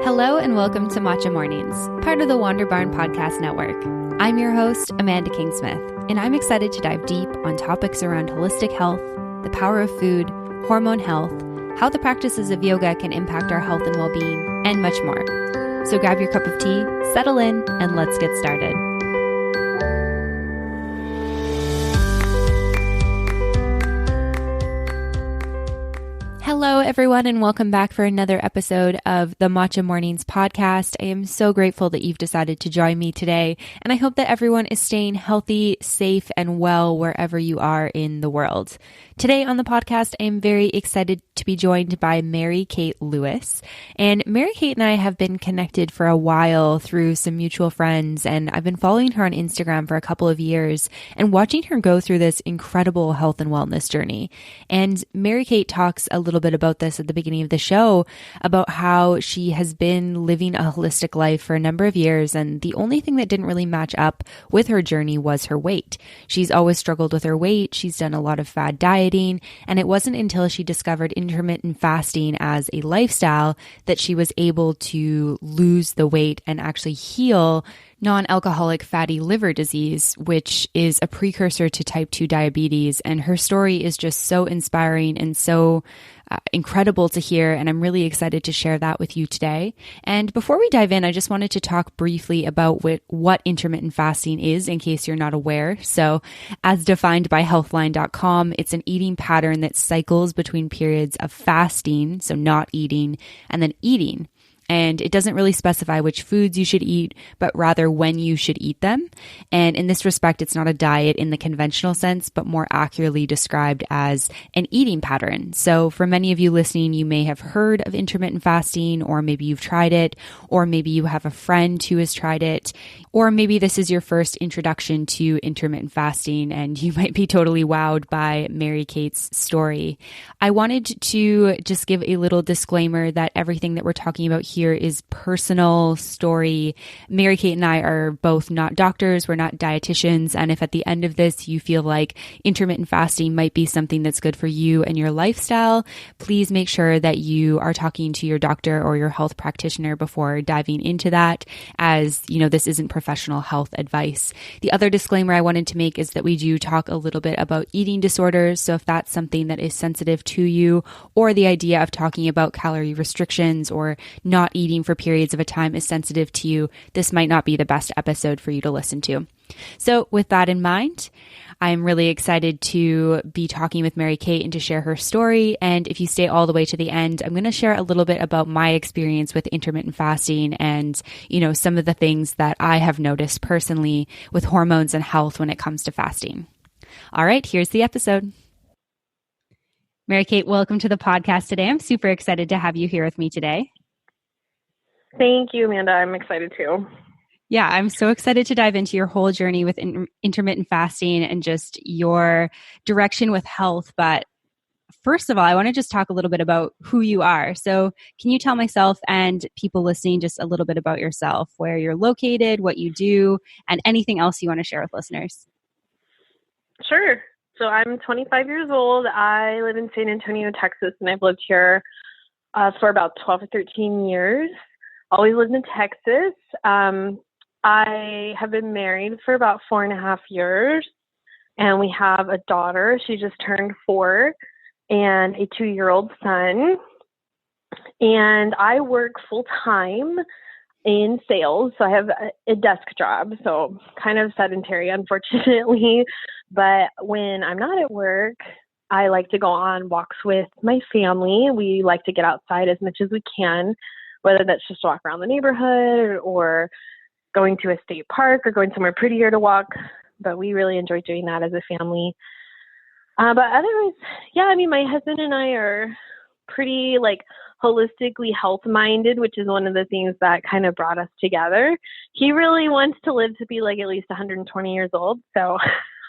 Hello and welcome to Matcha Mornings, part of the Wander Barn Podcast Network. I'm your host, Amanda Kingsmith, and I'm excited to dive deep on topics around holistic health, the power of food, hormone health, how the practices of yoga can impact our health and well-being, and much more. So grab your cup of tea, settle in, and let's get started. Hello, everyone, and welcome back for another episode of the Matcha Mornings podcast. I am so grateful that you've decided to join me today, and I hope that everyone is staying healthy, safe, and well wherever you are in the world. Today on the podcast, I am very excited to be joined by Mary Kate Lewis. And Mary Kate and I have been connected for a while through some mutual friends, and I've been following her on Instagram for a couple of years and watching her go through this incredible health and wellness journey. And Mary Kate talks a little bit about this at the beginning of the show, about how she has been living a holistic life for a number of years, and the only thing that didn't really match up with her journey was her weight. She's always struggled with her weight. She's done a lot of fad dieting, and it wasn't until she discovered intermittent fasting as a lifestyle that she was able to lose the weight and actually heal non-alcoholic fatty liver disease, which is a precursor to type 2 diabetes. And her story is just so inspiring and so incredible to hear. And I'm really excited to share that with you today. And before we dive in, I just wanted to talk briefly about what intermittent fasting is in case you're not aware. So as defined by healthline.com, it's an eating pattern that cycles between periods of fasting, so not eating, and then eating. And it doesn't really specify which foods you should eat, but rather when you should eat them. And in this respect, it's not a diet in the conventional sense, but more accurately described as an eating pattern. So for many of you listening, you may have heard of intermittent fasting, or maybe you've tried it, or maybe you have a friend who has tried it, or maybe this is your first introduction to intermittent fasting, and you might be totally wowed by Mary Kate's story. I wanted to just give a little disclaimer that everything that we're talking about here is personal story. Mary Kate and I are both not doctors. We're not dietitians. And if at the end of this you feel like intermittent fasting might be something that's good for you and your lifestyle, please make sure that you are talking to your doctor or your health practitioner before diving into that, as you know, this isn't professional health advice. The other disclaimer I wanted to make is that we do talk a little bit about eating disorders. So if that's something that is sensitive to you, or the idea of talking about calorie restrictions or not eating for periods of a time is sensitive to you, this might not be the best episode for you to listen to. So with that in mind, I'm really excited to be talking with Mary Kate and to share her story. And if you stay all the way to the end, I'm going to share a little bit about my experience with intermittent fasting and, you know, some of the things that I have noticed personally with hormones and health when it comes to fasting. All right, here's the episode. Mary Kate, welcome to the podcast today. I'm super excited to have you here with me today. Thank you, Amanda. I'm excited too. Yeah, I'm so excited to dive into your whole journey with intermittent fasting and just your direction with health. But first of all, I want to just talk a little bit about who you are. So can you tell myself and people listening just a little bit about yourself, where you're located, what you do, and anything else you want to share with listeners? Sure. So I'm 25 years old. I live in San Antonio, Texas, and I've lived here for about 12 or 13 years. Always lived in Texas. I have been married for about 4.5 years, and we have a daughter. She just turned 4, and a 2-year-old son. And I work full time in sales. So I have a desk job, so kind of sedentary, unfortunately. But when I'm not at work, I like to go on walks with my family. We like to get outside as much as we can, whether that's just walk around the neighborhood or going to a state park or going somewhere prettier to walk. But we really enjoy doing that as a family. But otherwise, yeah, I mean, my husband and I are pretty holistically health-minded, which is one of the things that kind of brought us together. He really wants to live to be at least 120 years old. So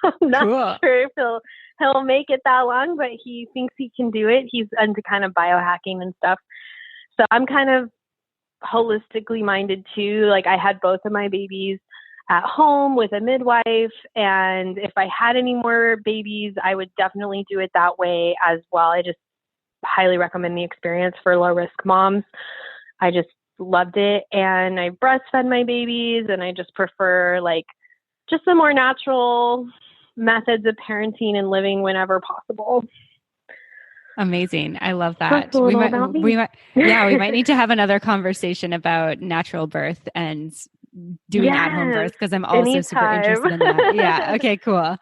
I'm not sure if he'll make it that long, but he thinks he can do it. He's into kind of biohacking and stuff. So I'm kind of holistically minded too. I had both of my babies at home with a midwife, and if I had any more babies, I would definitely do it that way as well. I just highly recommend the experience for low risk moms. I just loved it. And I breastfed my babies, and I just prefer like just the more natural methods of parenting and living whenever possible. Amazing. I love So that. that's a little about me. We might need to have another conversation about natural birth and doing at-home birth, because I'm also super interested in that. Yeah. Okay, cool.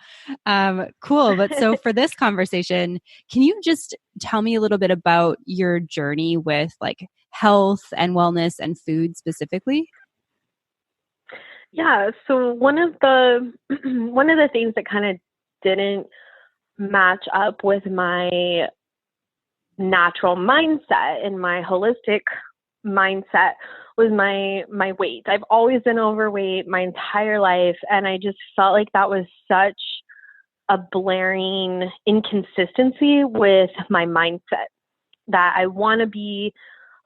Cool. But so for this conversation, can you just tell me a little bit about your journey with like health and wellness and food specifically? Yeah. So one of the things that kind of didn't match up with my natural mindset and my holistic mindset was my weight. I've always been overweight my entire life, and I just felt like that was such a blaring inconsistency with my mindset, that I want to be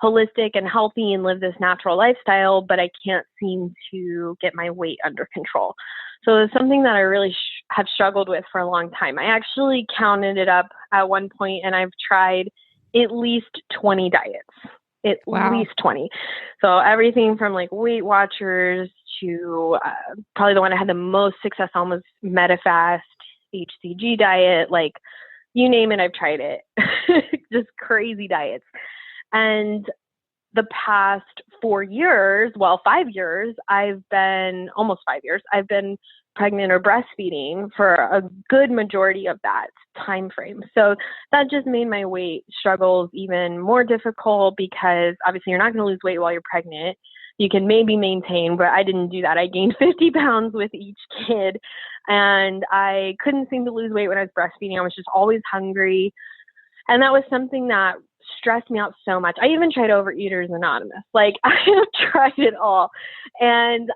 holistic and healthy and live this natural lifestyle, but I can't seem to get my weight under control. So it's something that I really have struggled with for a long time. I actually counted it up at one point, and I've tried at least 20 diets, at least 20. So everything from like Weight Watchers to probably the one I had the most success on was MetaFast, HCG diet, like you name it, I've tried it. Just crazy diets. And the past 4 years, well, 5 years, almost 5 years, I've been pregnant or breastfeeding for a good majority of that time frame. So that just made my weight struggles even more difficult, because obviously you're not going to lose weight while you're pregnant. You can maybe maintain, but I didn't do that. I gained 50 pounds with each kid, and I couldn't seem to lose weight when I was breastfeeding. I was just always hungry. And that was something that stressed me out so much. I even tried Overeaters Anonymous. Like, I have tried it all. And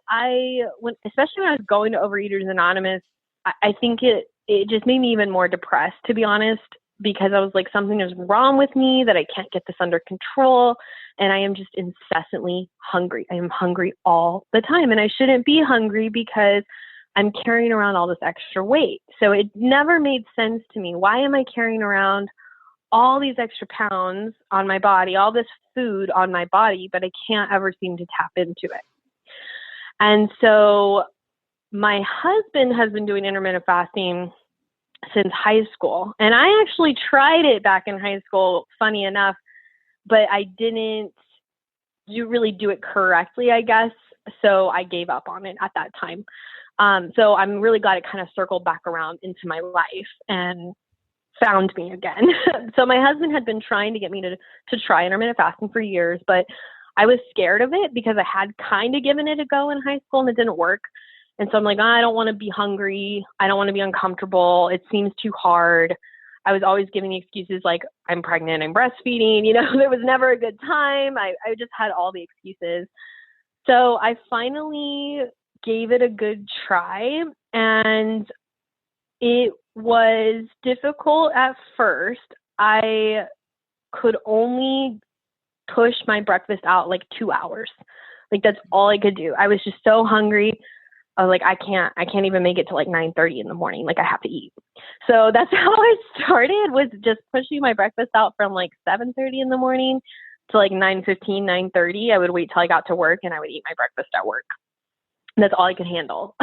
especially when I was going to Overeaters Anonymous, I think it just made me even more depressed, to be honest, because I was like, something is wrong with me, that I can't get this under control. And I am just incessantly hungry. I am hungry all the time. And I shouldn't be hungry because I'm carrying around all this extra weight. So it never made sense to me. Why am I carrying around all these extra pounds on my body, all this food on my body, but I can't ever seem to tap into it? And so my husband has been doing intermittent fasting since high school. And I actually tried it back in high school, funny enough, but I didn't really do it correctly, I guess. So I gave up on it at that time. So I'm really glad it kind of circled back around into my life and found me again. So my husband had been trying to get me to try intermittent fasting for years, but I was scared of it because I had kind of given it a go in high school and it didn't work. And so I'm like, I don't want to be hungry. I don't want to be uncomfortable. It seems too hard. I was always giving the excuses like, I'm pregnant, I'm breastfeeding, there was never a good time. I just had all the excuses. So I finally gave it a good try, and it was difficult at first. I could only push my breakfast out like 2 hours. Like, that's all I could do. I was just so hungry. I was like, I can't even make it to like 9:30 in the morning. Like, I have to eat. So that's how I started, was just pushing my breakfast out from like 7:30 in the morning to like 9:15, 9:30. I would wait till I got to work and I would eat my breakfast at work. And that's all I could handle.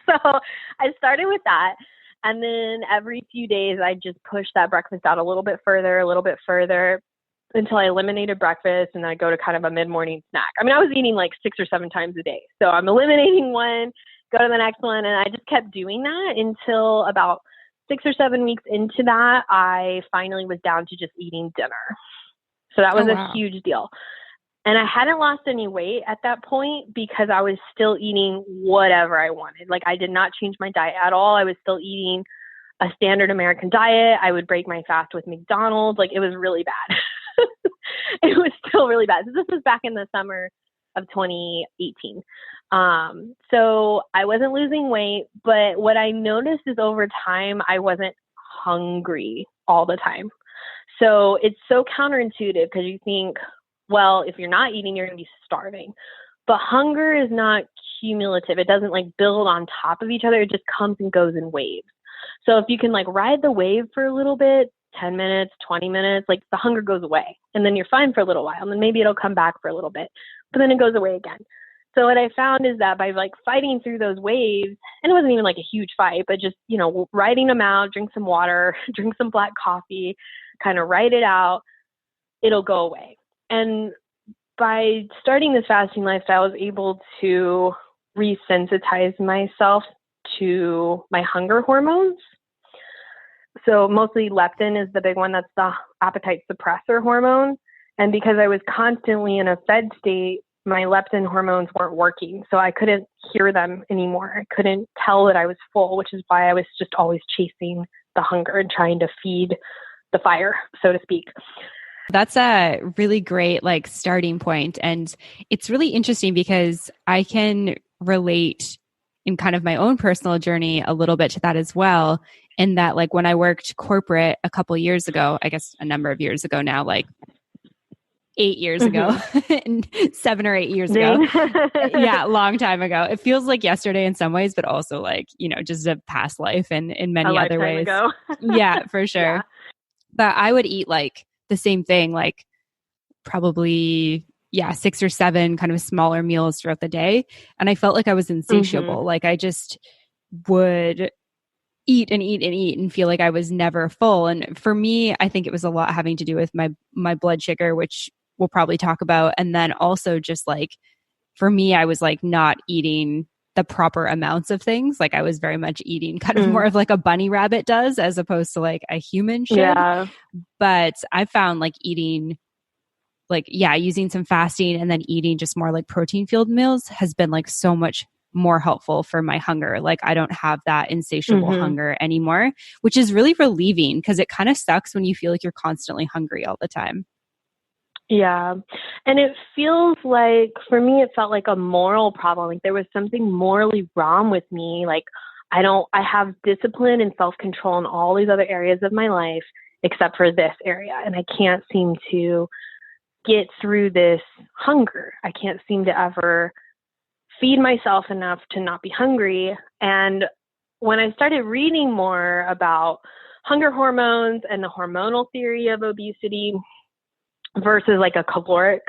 So I started with that. And then every few days, I just pushed that breakfast out a little bit further, until I eliminated breakfast, and then I go to kind of a mid-morning snack. I mean, I was eating like 6 or 7 times a day. So I'm eliminating one, go to the next one, and I just kept doing that until about 6 or 7 weeks into that, I finally was down to just eating dinner. So that was a huge deal. And I hadn't lost any weight at that point because I was still eating whatever I wanted. Like, I did not change my diet at all. I was still eating a standard American diet. I would break my fast with McDonald's. Like, it was really bad. It was still really bad. So this was back in the summer of 2018. So I wasn't losing weight, but what I noticed is over time, I wasn't hungry all the time. So it's so counterintuitive because you think, well, if you're not eating, you're going to be starving. But hunger is not cumulative. It doesn't like build on top of each other. It just comes and goes in waves. So if you can like ride the wave for a little bit, 10 minutes, 20 minutes, like the hunger goes away and then you're fine for a little while and then maybe it'll come back for a little bit, but then it goes away again. So what I found is that by like fighting through those waves, and it wasn't even like a huge fight, but just, you know, writing them out, drink some water, drink some black coffee, kind of write it out, it'll go away. And by starting this fasting lifestyle, I was able to resensitize myself to my hunger hormones. So mostly leptin is the big one. That's the appetite suppressor hormone. And because I was constantly in a fed state, my leptin hormones weren't working. So I couldn't hear them anymore. I couldn't tell that I was full, which is why I was just always chasing the hunger and trying to feed the fire, so to speak. That's a really great like starting point. And it's really interesting because I can relate in kind of my own personal journey a little bit to that as well. In that like when I worked corporate a couple years ago, I guess a number of years ago now, like 8 years ago, 7 or 8 years ago. Yeah, long time ago. It feels like yesterday in some ways, but also like, you know, just a past life and in many other ways. Ago. Yeah, for sure. Yeah. But I would eat like the same thing, like probably, 6 or 7 kind of smaller meals throughout the day. And I felt like I was insatiable. Like I just would eat and eat and eat and feel like I was never full. And for me, I think it was a lot having to do with my blood sugar, which we'll probably talk about. And then also just like, for me, I was like not eating the proper amounts of things. Like I was very much eating kind of more of like a bunny rabbit does as opposed to like a human should. Yeah. But I found like eating like, using some fasting and then eating just more like protein filled meals has been like so much more helpful for my hunger. Like I don't have that insatiable hunger anymore, which is really relieving because it kind of sucks when you feel like you're constantly hungry all the time. Yeah. And it feels like, for me, it felt like a moral problem. Like there was something morally wrong with me. Like I have discipline and self-control in all these other areas of my life, except for this area. And I can't seem to get through this hunger. I can't seem to ever feed myself enough to not be hungry. And when I started reading more about hunger hormones and the hormonal theory of obesity versus like a caloric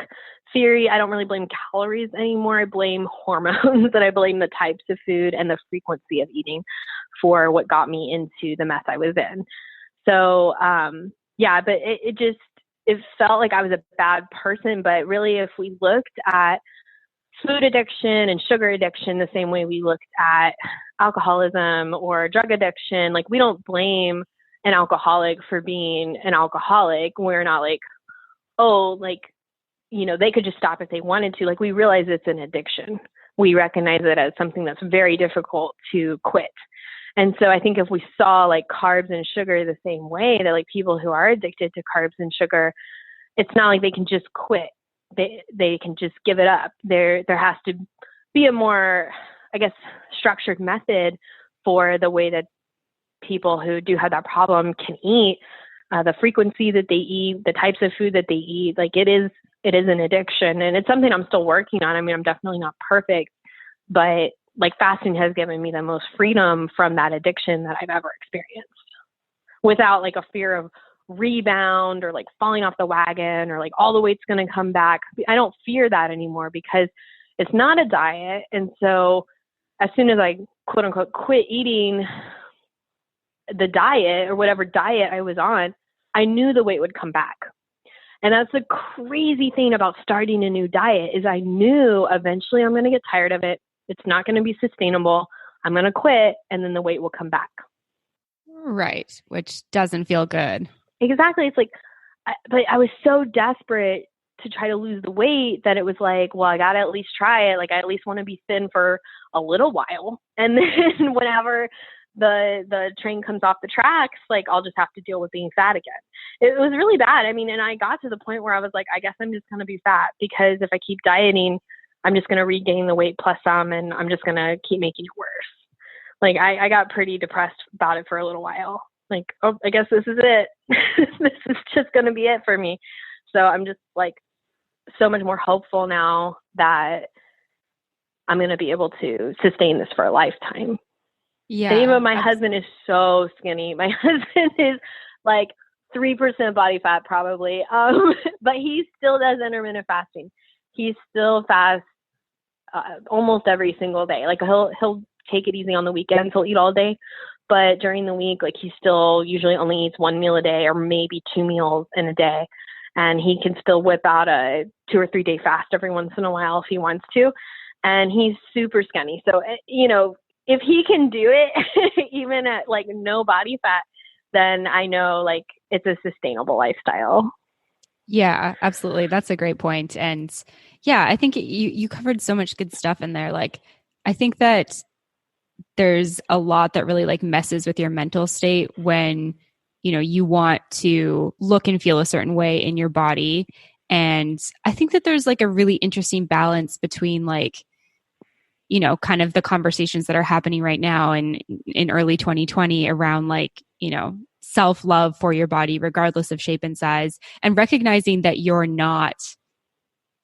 theory, I don't really blame calories anymore. I blame hormones, and I blame the types of food and the frequency of eating for what got me into the mess I was in. So, but it felt like I was a bad person. But really, if we looked at food addiction and sugar addiction the same way we looked at alcoholism or drug addiction, like we don't blame an alcoholic for being an alcoholic. We're not like, oh, like, you know, they could just stop if they wanted to. Like we realize it's an addiction. We recognize it as something that's very difficult to quit. And so I think if we saw like carbs and sugar the same way, that like people who are addicted to carbs and sugar, it's not like they can just quit. They can just give it up. There has to be a more, I guess, structured method for the way that people who do have that problem can eat, the frequency that they eat, the types of food that they eat. Like it is an addiction, and it's something I'm still working on. I mean, I'm definitely not perfect, but like fasting has given me the most freedom from that addiction that I've ever experienced without like a fear of rebound or like falling off the wagon or like all the weight's going to come back. I don't fear that anymore because it's not a diet. And so as soon as I quote unquote quit eating the diet or whatever diet I was on, I knew the weight would come back. And that's the crazy thing about starting a new diet is I knew eventually I'm going to get tired of it. It's not going to be sustainable. I'm going to quit and then the weight will come back. Right. Which doesn't feel good. Exactly. It's like, but I was so desperate to try to lose the weight that it was like, well, I got to at least try it. Like I at least want to be thin for a little while. And then whenever the train comes off the tracks, like I'll just have to deal with being fat again. It was really bad. I mean, and I got to the point where I was like, I guess I'm just going to be fat because if I keep dieting, I'm just going to regain the weight plus some, and I'm just going to keep making it worse. Like I got pretty depressed about it for a little while. Like, oh, I guess this is it. This is just going to be it for me. So I'm just like so much more hopeful now that I'm going to be able to sustain this for a lifetime. Yeah. And even my husband is so skinny. My husband is like 3% body fat probably. But he still does intermittent fasting. He still fasts almost every single day. Like he'll take it easy on the weekends. He'll eat all day, but during the week, like he still usually only eats 1 meal a day or maybe 2 meals in a day. And he can still whip out a 2 or 3 day fast every once in a while if he wants to. And he's super skinny. So, if he can do it, even at like no body fat, then I know like it's a sustainable lifestyle. Yeah, absolutely. That's a great point. And yeah, I think you covered so much good stuff in there. Like, I think that there's a lot that really like messes with your mental state when, you want to look and feel a certain way in your body. And I think that there's like a really interesting balance between like, kind of the conversations that are happening right now in early 2020 around like, self-love for your body, regardless of shape and size, and recognizing that you're not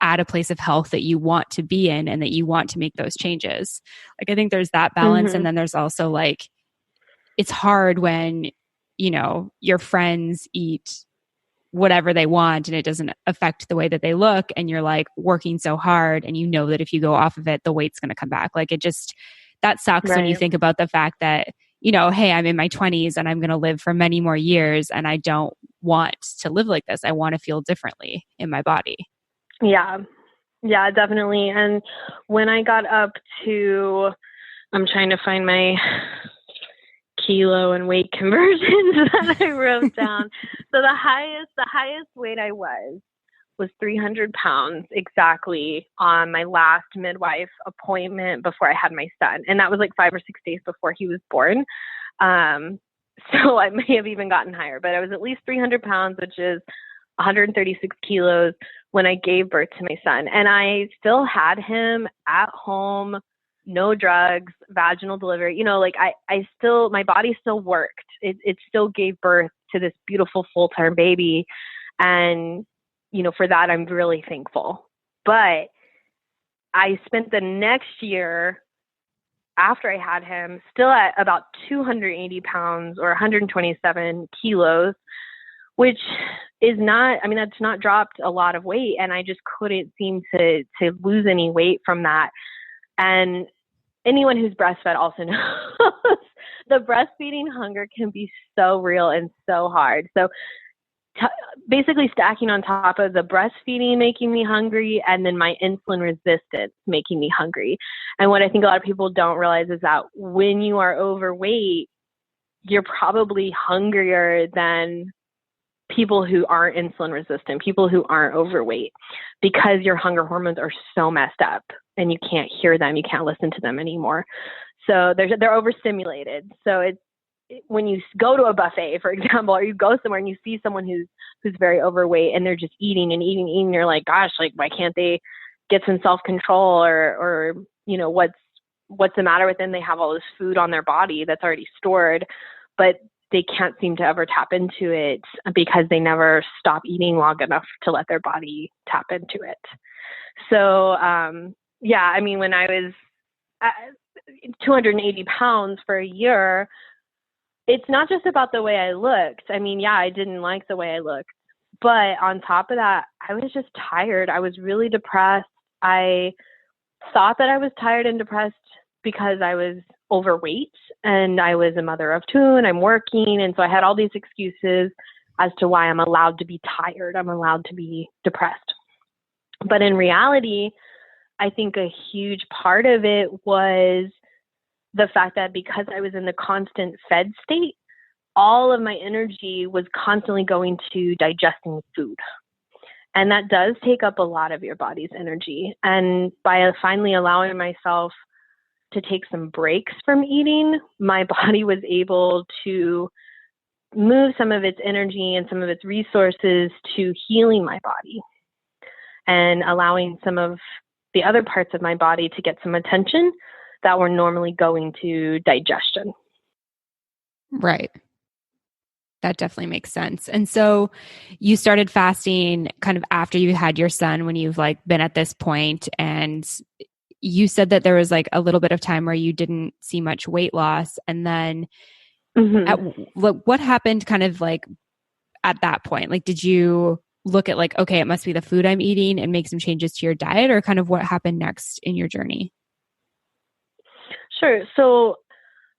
at a place of health that you want to be in and that you want to make those changes. Like, I think there's that balance. And then there's also like, it's hard when, your friends eat whatever they want and it doesn't affect the way that they look. And you're like working so hard and you know that if you go off of it, the weight's going to come back. Like that sucks when you think about the fact that, hey, I'm in my 20s and I'm going to live for many more years and I don't want to live like this. I want to feel differently in my body. Yeah. Yeah, definitely. And when I got up to, I'm trying to find my kilo and weight conversions that I wrote down. So the highest weight I was 300 pounds exactly on my last midwife appointment before I had my son. And that was like 5 or 6 days before he was born. So I may have even gotten higher, but I was at least 300 pounds, which is 136 kilos when I gave birth to my son. And I still had him at home, no drugs, vaginal delivery, my body still worked. It still gave birth to this beautiful full-term baby. And, for that, I'm really thankful. But I spent the next year after I had him still at about 280 pounds or 127 kilos, which is not, that's not dropped a lot of weight. And I just couldn't seem to lose any weight from that. And anyone who's breastfed also knows the breastfeeding hunger can be so real and so hard. So basically stacking on top of the breastfeeding making me hungry and then my insulin resistance making me hungry. And what I think a lot of people don't realize is that when you are overweight, you're probably hungrier than people who aren't insulin resistant, people who aren't overweight, because your hunger hormones are so messed up and you can't hear them, you can't listen to them anymore. So they're overstimulated. So when you go to a buffet, for example, or you go somewhere and you see someone who's very overweight and they're just eating and eating and eating, you're like, gosh, like why can't they get some self-control or what's the matter with them? They have all this food on their body that's already stored, but they can't seem to ever tap into it because they never stop eating long enough to let their body tap into it. So, when I was 280 pounds for a year, it's not just about the way I looked. I didn't like the way I looked, but on top of that, I was just tired. I was really depressed. I thought that I was tired and depressed because I was overweight and I was a mother of two and I'm working. And so I had all these excuses as to why I'm allowed to be tired. I'm allowed to be depressed. But in reality, I think a huge part of it was the fact that because I was in the constant fed state, all of my energy was constantly going to digesting food. And that does take up a lot of your body's energy. And by finally allowing myself to take some breaks from eating, my body was able to move some of its energy and some of its resources to healing my body and allowing some of the other parts of my body to get some attention that were normally going to digestion. Right. That definitely makes sense. And so you started fasting kind of after you had your son, when you've like been at this point, and you said that there was like a little bit of time where you didn't see much weight loss. And then what happened kind of like at that point? Like, did you look at like, okay, it must be the food I'm eating and make some changes to your diet, or kind of what happened next in your journey? Sure. So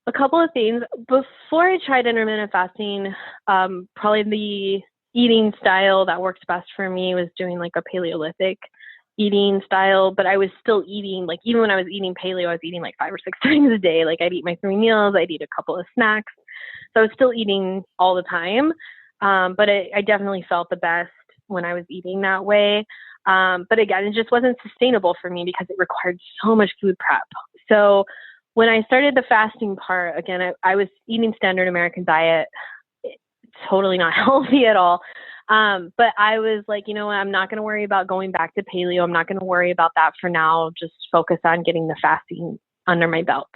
a couple of things. Before I tried intermittent fasting, probably the eating style that worked best for me was doing like a Paleolithic eating style, but I was still eating, like even when I was eating paleo, I was eating like 5 or 6 times a day. Like I'd eat my 3 meals, I'd eat a couple of snacks. So I was still eating all the time. But I definitely felt the best when I was eating that way. But again, it just wasn't sustainable for me because it required so much food prep. So when I started the fasting part, again, I was eating standard American diet, totally not healthy at all. But I was like, you know what, I'm not going to worry about going back to paleo. I'm not going to worry about that for now. Just focus on getting the fasting under my belt.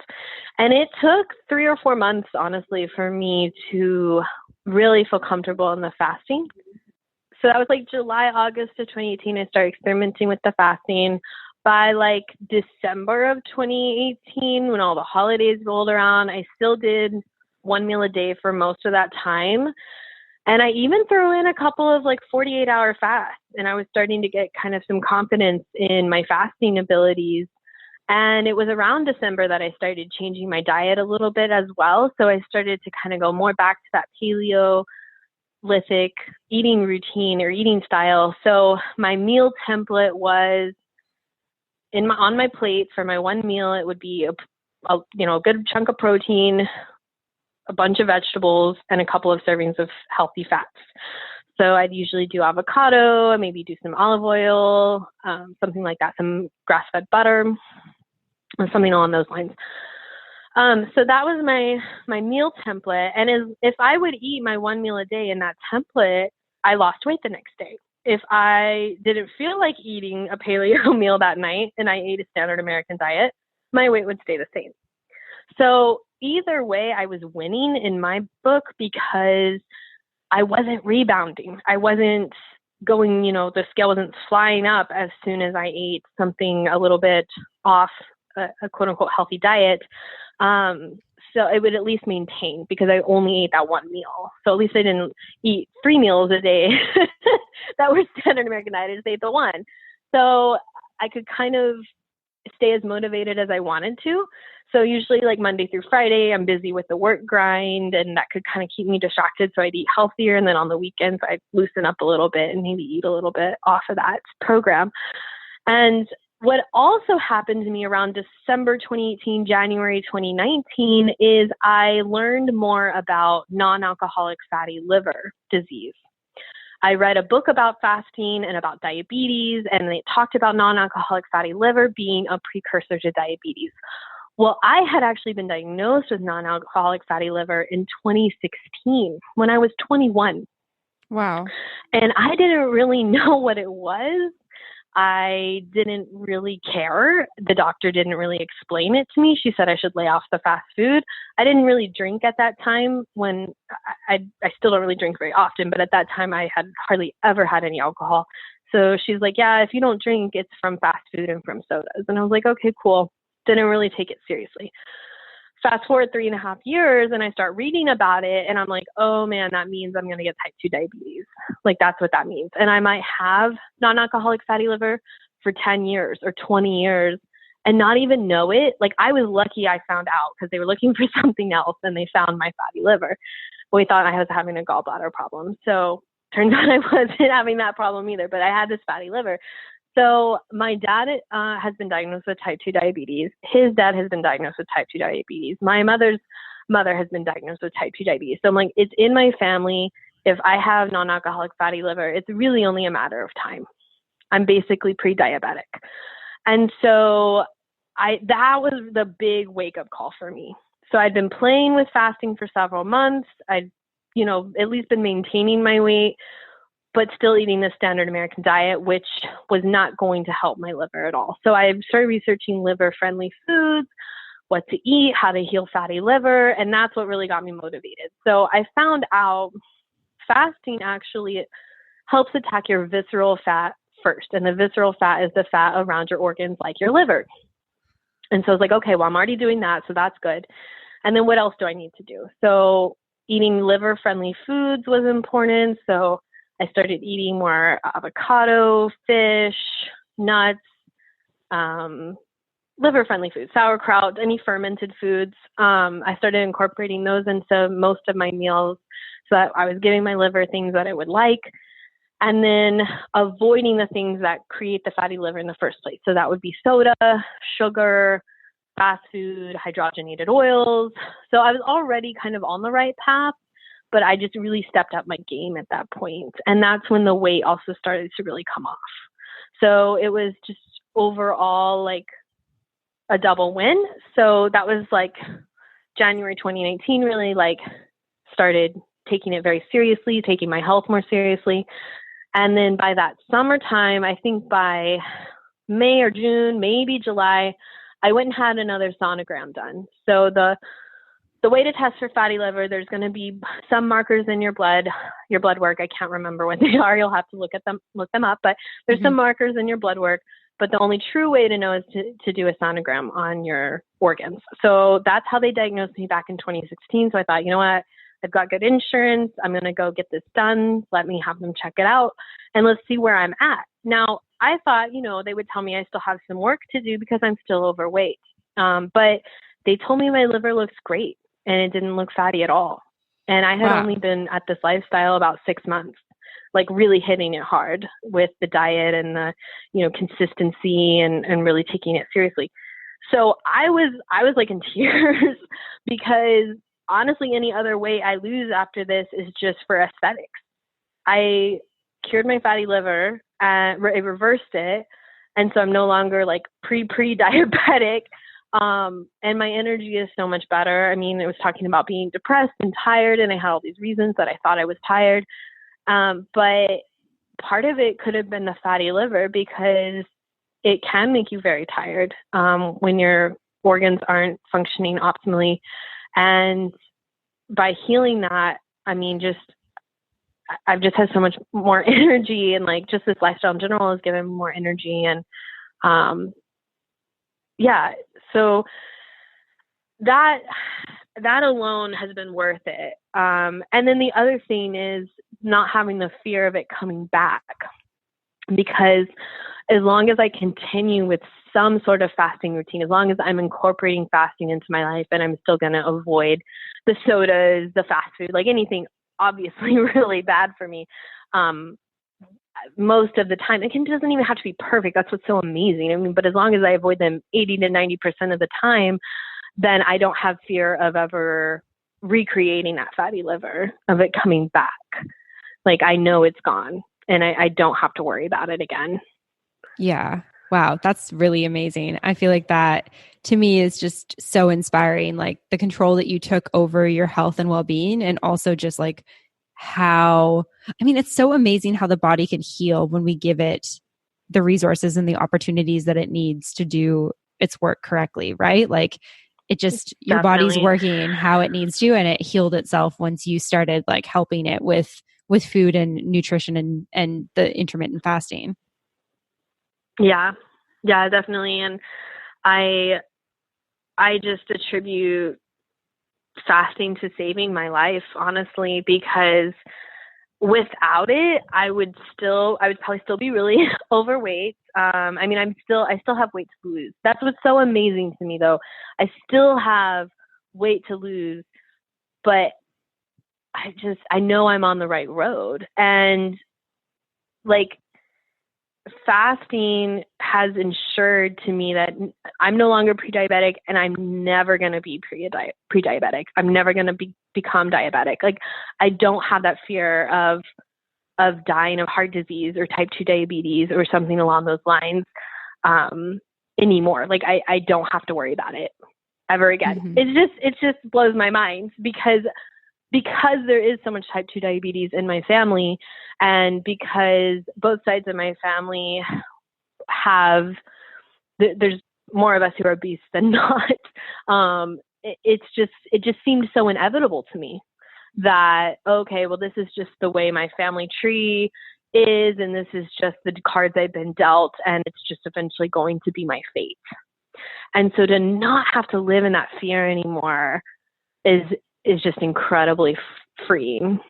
And it took 3 or 4 months, honestly, for me to really feel comfortable in the fasting. So that was like July, August of 2018. I started experimenting with the fasting. By like December of 2018, when all the holidays rolled around, I still did 1 meal a day for most of that time. And I even threw in a couple of like 48-hour fasts, and I was starting to get kind of some confidence in my fasting abilities. And it was around December that I started changing my diet a little bit as well. So I started to kind of go more back to that Paleolithic eating routine or eating style. So my meal template was on my plate for my 1 meal. It would be a good chunk of protein, a bunch of vegetables, and a couple of servings of healthy fats. So I'd usually do avocado, maybe do some olive oil, something like that, some grass-fed butter, or something along those lines. So that was my meal template. And if I would eat my 1 meal a day in that template, I lost weight the next day. If I didn't feel like eating a paleo meal that night and I ate a standard American diet, my weight would stay the same. So either way, I was winning in my book because I wasn't rebounding. I wasn't going, the scale wasn't flying up as soon as I ate something a little bit off a quote unquote healthy diet. So it would at least maintain because I only ate that 1 meal. So at least I didn't eat 3 meals a day that were standard American diet. I just ate the 1. So I could kind of stay as motivated as I wanted to. So usually like Monday through Friday, I'm busy with the work grind, and that could kind of keep me distracted. So I'd eat healthier. And then on the weekends, I'd loosen up a little bit and maybe eat a little bit off of that program. And what also happened to me around December 2018, January 2019, is I learned more about non-alcoholic fatty liver disease. I read a book about fasting and about diabetes, and they talked about non-alcoholic fatty liver being a precursor to diabetes. Well, I had actually been diagnosed with non-alcoholic fatty liver in 2016 when I was 21. Wow. And I didn't really know what it was. I didn't really care. The doctor didn't really explain it to me. She said I should lay off the fast food. I didn't really drink at that time when I still don't really drink very often, but at that time I had hardly ever had any alcohol. So she's like, yeah, if you don't drink, it's from fast food and from sodas. And I was like, okay, cool. Didn't really take it seriously. Fast forward 3.5 years and I start reading about it, and I'm like, oh man, that means I'm going to get type 2 diabetes. Like that's what that means. And I might have non-alcoholic fatty liver for 10 years or 20 years and not even know it. Like I was lucky I found out because they were looking for something else and they found my fatty liver. We thought I was having a gallbladder problem. So turns out I wasn't having that problem either, but I had this fatty liver. So my dad has been diagnosed with type 2 diabetes. His dad has been diagnosed with type 2 diabetes. My mother's mother has been diagnosed with type 2 diabetes. So I'm like, it's in my family. If I have non-alcoholic fatty liver, it's really only a matter of time. I'm basically pre-diabetic. And so that was the big wake-up call for me. So I'd been playing with fasting for several months. I'd, at least been maintaining my weight, but still eating the standard American diet, which was not going to help my liver at all. So I started researching liver-friendly foods, what to eat, how to heal fatty liver, and that's what really got me motivated. So I found out fasting actually helps attack your visceral fat first, and the visceral fat is the fat around your organs like your liver. And so I was like, okay, well, I'm already doing that, so that's good. And then what else do I need to do? So eating liver-friendly foods was important. So I started eating more avocado, fish, nuts, liver-friendly foods, sauerkraut, any fermented foods. I started incorporating those into most of my meals so that I was giving my liver things that it would like, and then avoiding the things that create the fatty liver in the first place. So that would be soda, sugar, fast food, hydrogenated oils. So I was already kind of on the right path, but I just really stepped up my game at that point. And that's when the weight also started to really come off. So it was just overall like a double win. So that was like January 2019, really like started taking it very seriously, taking my health more seriously. And then by that summertime, I think by May or June, maybe July, I went and had another sonogram done. So the way to test for fatty liver, there's going to be some markers in your blood work. I can't remember what they are. You'll have to look them up, but there's some markers in your blood work. But the only true way to know is to do a sonogram on your organs. So that's how they diagnosed me back in 2016. So I thought, you know what? I've got good insurance. I'm going to go get this done. Let me have them check it out and let's see where I'm at. Now, I thought, they would tell me I still have some work to do because I'm still overweight. But they told me my liver looks great and it didn't look fatty at all. And I had only been at this lifestyle about 6 months, like really hitting it hard with the diet and the, consistency and really taking it seriously. So I was like in tears because honestly, any other weight I lose after this is just for aesthetics. I cured my fatty liver, I reversed it. And so I'm no longer like pre-diabetic. And my energy is so much better. I mean, it was talking about being depressed and tired, and I had all these reasons that I thought I was tired. But part of it could have been the fatty liver because it can make you very tired when your organs aren't functioning optimally. And by healing that, I mean, I've just had so much more energy, and like just this lifestyle in general has given more energy. And so that alone has been worth it. And then the other thing is not having the fear of it coming back, because as long as I continue with some sort of fasting routine, as long as I'm incorporating fasting into my life, and I'm still going to avoid the sodas, the fast food, like anything obviously really bad for me. Most of the time, it doesn't even have to be perfect. That's what's so amazing. I mean, but as long as I avoid them 80 to 90% of the time, then I don't have fear of ever recreating that fatty liver, of it coming back. Like I know it's gone and I don't have to worry about it again. Yeah. Wow. That's really amazing. I feel like that to me is just so inspiring, like the control that you took over your health and well-being, and also just like it's so amazing how the body can heal when we give it the resources and the opportunities that it needs to do its work correctly, right? Like it just, your body's working how it needs to, and it healed itself once you started like helping it with food and nutrition and the intermittent fasting. Yeah, definitely. And I just attribute fasting to saving my life, honestly, because without it, I would probably still be really overweight. I still have weight to lose. That's what's so amazing to me, though. I still have weight to lose, but I know I'm on the right road. And like, fasting has ensured to me that I'm no longer pre-diabetic, and I'm never going to be pre-diabetic. I'm never going to become diabetic. Like I don't have that fear of dying of heart disease or type 2 diabetes or something along those lines anymore. Like I don't have to worry about it ever again. Mm-hmm. It just blows my mind because there is so much type 2 diabetes in my family, and because both sides of my family there's more of us who are obese than not. It just seemed so inevitable to me that, okay, well, this is just the way my family tree is, and this is just the cards I've been dealt, and it's just eventually going to be my fate. And so to not have to live in that fear anymore is is just incredibly freeing.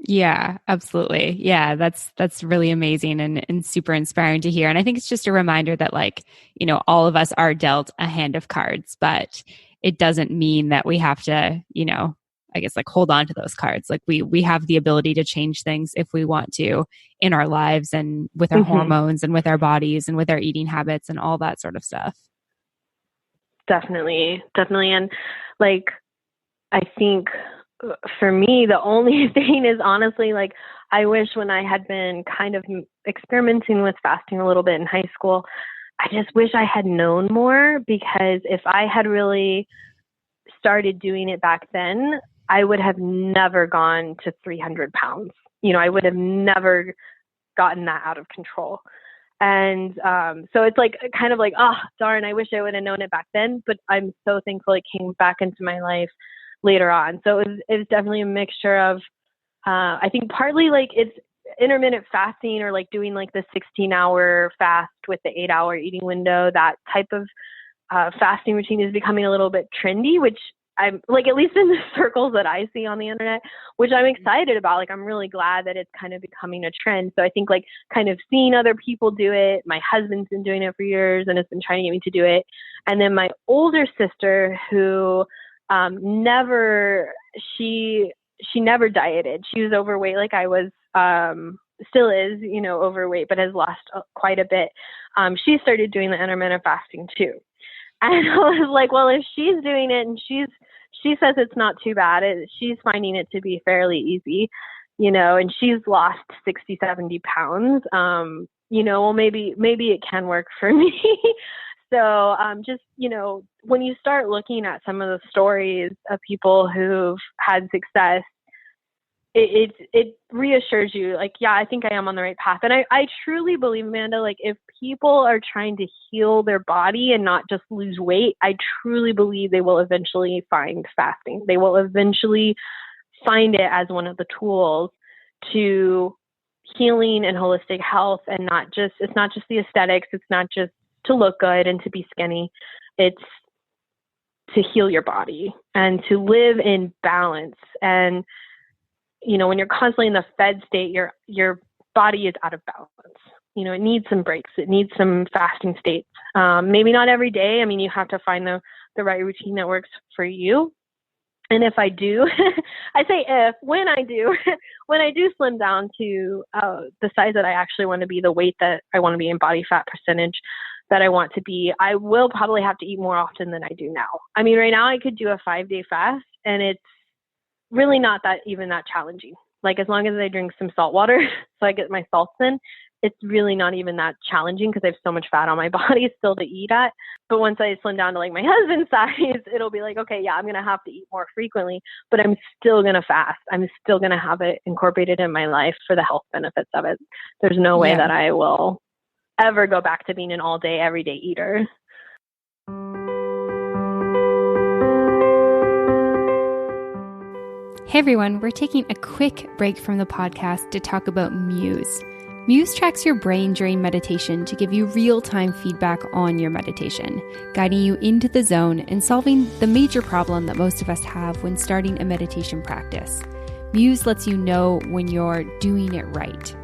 Yeah, absolutely. Yeah, that's really amazing and super inspiring to hear. And I think it's just a reminder that like, you know, all of us are dealt a hand of cards, but it doesn't mean that we have to, you know, I guess like hold on to those cards. Like we have the ability to change things if we want to in our lives and with our hormones and with our bodies and with our eating habits and all that sort of stuff. Definitely. And like, I think for me, the only thing is honestly, like, I wish when I had been kind of experimenting with fasting a little bit in high school, I just wish I had known more, because if I had really started doing it back then, I would have never gone to 300 pounds. You know, I would have never gotten that out of control. And so it's like kind of like, oh, darn, I wish I would have known it back then. But I'm so thankful it came back into my life later on. So it was definitely a mixture of, I think partly like it's intermittent fasting, or like doing like the 16-hour fast with the 8-hour eating window. That type of fasting routine is becoming a little bit trendy, which I'm like, at least in the circles that I see on the internet, which I'm excited about. Like, I'm really glad that it's kind of becoming a trend. So I think like kind of seeing other people do it. My husband's been doing it for years and has been trying to get me to do it. And then my older sister, who she never dieted. She was overweight like I was, still is, you know, overweight, but has lost quite a bit. She started doing the intermittent fasting too. And I was like, well, if she's doing it and she says it's not too bad, she's finding it to be fairly easy, you know, and she's lost 60, 70 pounds, you know, well, maybe it can work for me. So just, you know, when you start looking at some of the stories of people who've had success, it reassures you, like, yeah, I think I am on the right path. And I truly believe, Amanda, like, if people are trying to heal their body and not just lose weight, I truly believe they will eventually find fasting. They will eventually find it as one of the tools to healing and holistic health, and it's not just the aesthetics. It's not just to look good and to be skinny. It's to heal your body and to live in balance. And you know, when you're constantly in the fed state, your body is out of balance. You know, it needs some breaks. It needs some fasting states. Maybe not every day. I mean, you have to find the right routine that works for you. And if I do, when I do slim down to the size that I actually want to be, the weight that I want to be in, body fat percentage that I want to be, I will probably have to eat more often than I do now. I mean, right now I could do a 5-day fast, and it's really not that challenging. Like, as long as I drink some salt water so I get my salts in, it's really not even that challenging, because I have so much fat on my body still to eat at. But once I slim down to like my husband's size, it'll be like, okay, yeah, I'm going to have to eat more frequently, but I'm still going to fast. I'm still going to have it incorporated in my life for the health benefits of it. There's no way that I will ever go back to being an all day, everyday eater. Hey everyone, we're taking a quick break from the podcast to talk about Muse. Muse tracks your brain during meditation to give you real-time feedback on your meditation, guiding you into the zone and solving the major problem that most of us have when starting a meditation practice. Muse lets you know when you're doing it right.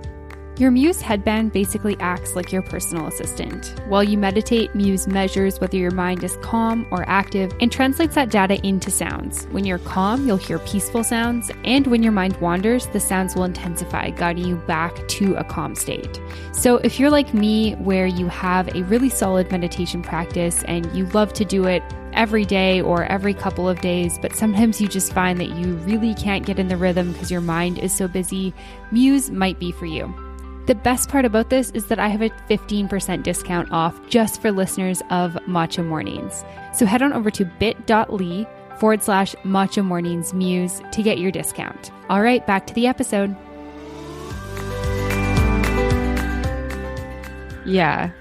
Your Muse headband basically acts like your personal assistant. While you meditate, Muse measures whether your mind is calm or active and translates that data into sounds. When you're calm, you'll hear peaceful sounds, and when your mind wanders, the sounds will intensify, guiding you back to a calm state. So if you're like me, where you have a really solid meditation practice and you love to do it every day or every couple of days, but sometimes you just find that you really can't get in the rhythm because your mind is so busy, Muse might be for you. The best part about this is that I have a 15% discount off just for listeners of Matcha Mornings. So head on over to bit.ly/Matcha Mornings Muse to get your discount. All right, back to the episode. Yeah.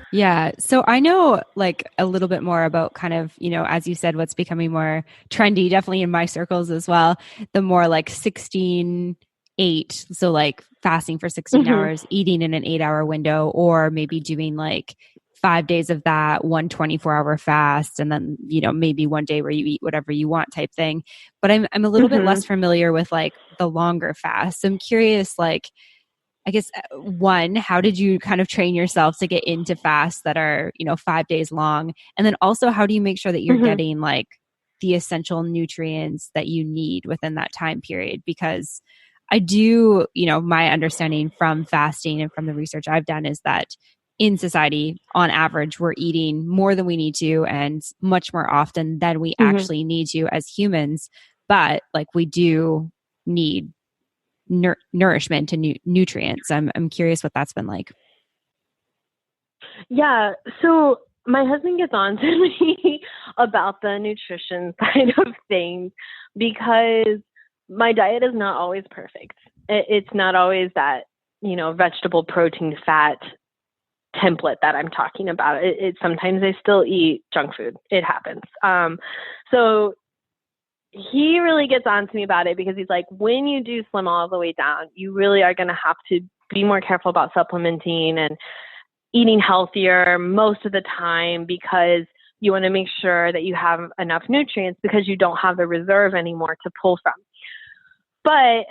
So I know like a little bit more about kind of, you know, as you said, what's becoming more trendy, definitely in my circles as well, the more like 16-8. So like fasting for 16 hours, eating in an 8-hour window, or maybe doing like 5 days of that, one 24-hour fast, and then, maybe one day where you eat whatever you want type thing. But I'm a little bit less familiar with like the longer fast. So I'm curious, like, I guess, one, how did you kind of train yourself to get into fasts that are, 5 days long? And then also, how do you make sure that you're getting like the essential nutrients that you need within that time period? Because I do, my understanding from fasting and from the research I've done is that in society, on average, we're eating more than we need to and much more often than we actually need to as humans. But like, we do need nourishment and nutrients. I'm curious what that's been like. Yeah. So my husband gets on to me about the nutrition side of things because my diet is not always perfect. It's not always that, vegetable, protein, fat template that I'm talking about. Sometimes I still eat junk food. It happens. So he really gets on to me about it because he's like, when you do slim all the way down, you really are going to have to be more careful about supplementing and eating healthier most of the time because you want to make sure that you have enough nutrients because you don't have the reserve anymore to pull from. But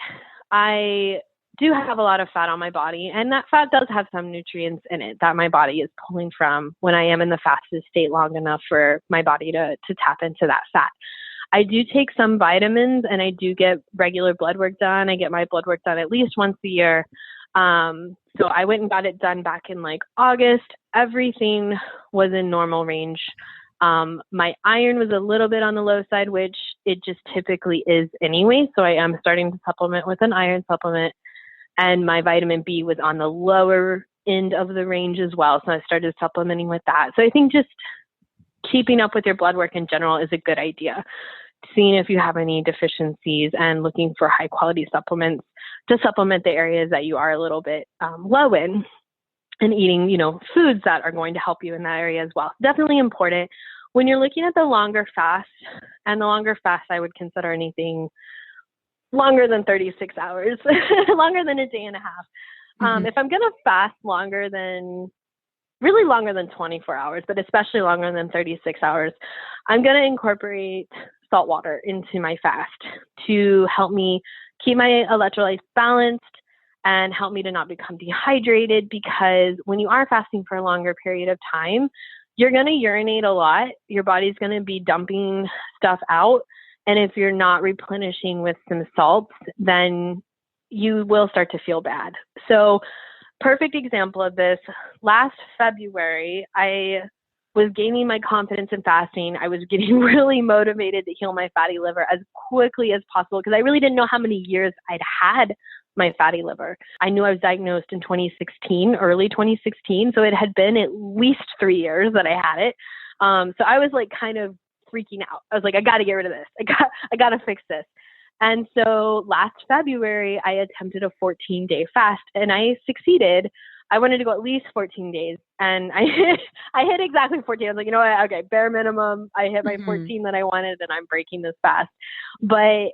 I do have a lot of fat on my body, and that fat does have some nutrients in it that my body is pulling from when I am in the fasted state long enough for my body to tap into that fat. I do take some vitamins and I do get regular blood work done. I get my blood work done at least once a year. So I went and got it done back in like August. Everything was in normal range. My iron was a little bit on the low side, which it just typically is anyway. So I am starting to supplement with an iron supplement, and my vitamin B was on the lower end of the range as well. So I started supplementing with that. So I think just keeping up with your blood work in general is a good idea. Seeing if you have any deficiencies and looking for high quality supplements to supplement the areas that you are a little bit low in, and eating, foods that are going to help you in that area as well. Definitely important. When you're looking at the longer fast, and the longer fast, I would consider anything longer than 36 hours, longer than a day and a half. If I'm going to fast really longer than 24 hours, but especially longer than 36 hours, I'm going to incorporate salt water into my fast to help me keep my electrolytes balanced and help me to not become dehydrated, because when you are fasting for a longer period of time, you're going to urinate a lot. Your body's going to be dumping stuff out. And if you're not replenishing with some salts, then you will start to feel bad. So perfect example of this, last February, I was gaining my confidence in fasting. I was getting really motivated to heal my fatty liver as quickly as possible because I really didn't know how many years I'd had my fatty liver. I knew I was diagnosed in 2016, early 2016. So it had been at least 3 years that I had it. So I was like kind of freaking out. I was like, I got to get rid of this. I got to fix this. And so last February, I attempted a 14-day fast and I succeeded. I wanted to go at least 14 days and I hit exactly 14. I was like, you know what? Okay, bare minimum. I hit my 14 that I wanted and I'm breaking this fast. But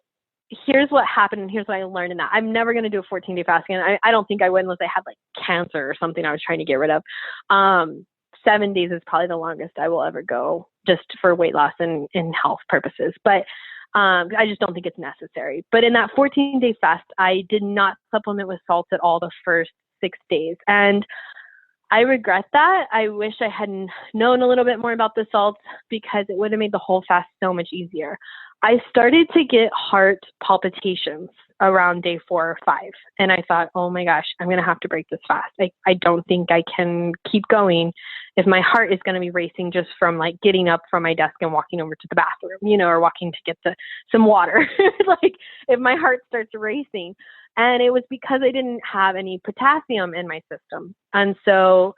here's what happened and here's what I learned in that. I'm never going to do a 14-day fast again. I don't think I would unless I had like cancer or something I was trying to get rid of. 7 days is probably the longest I will ever go just for weight loss and health purposes. But I just don't think it's necessary. But in that 14-day fast, I did not supplement with salts at all the first 6 days. And I regret that. I wish I hadn't known a little bit more about the salts because it would have made the whole fast so much easier. I started to get heart palpitations around day 4 or 5. And I thought, oh my gosh, I'm going to have to break this fast. I don't think I can keep going if my heart is going to be racing just from like getting up from my desk and walking over to the bathroom, or walking to get some water. Like if my heart starts racing. And it was because I didn't have any potassium in my system. And so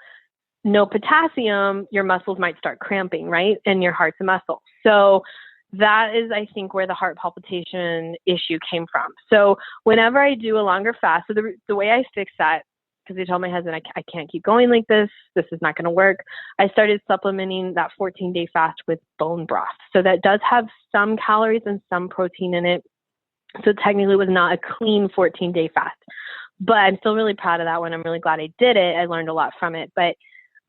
no potassium, your muscles might start cramping, right? And your heart's a muscle. So that is, I think, where the heart palpitation issue came from. So whenever I do a longer fast, so the way I fix that, because I told my husband, I can't keep going like this. This is not going to work. I started supplementing that 14-day fast with bone broth. So that does have some calories and some protein in it. So technically it was not a clean 14-day fast, but I'm still really proud of that one. I'm really glad I did it. I learned a lot from it. But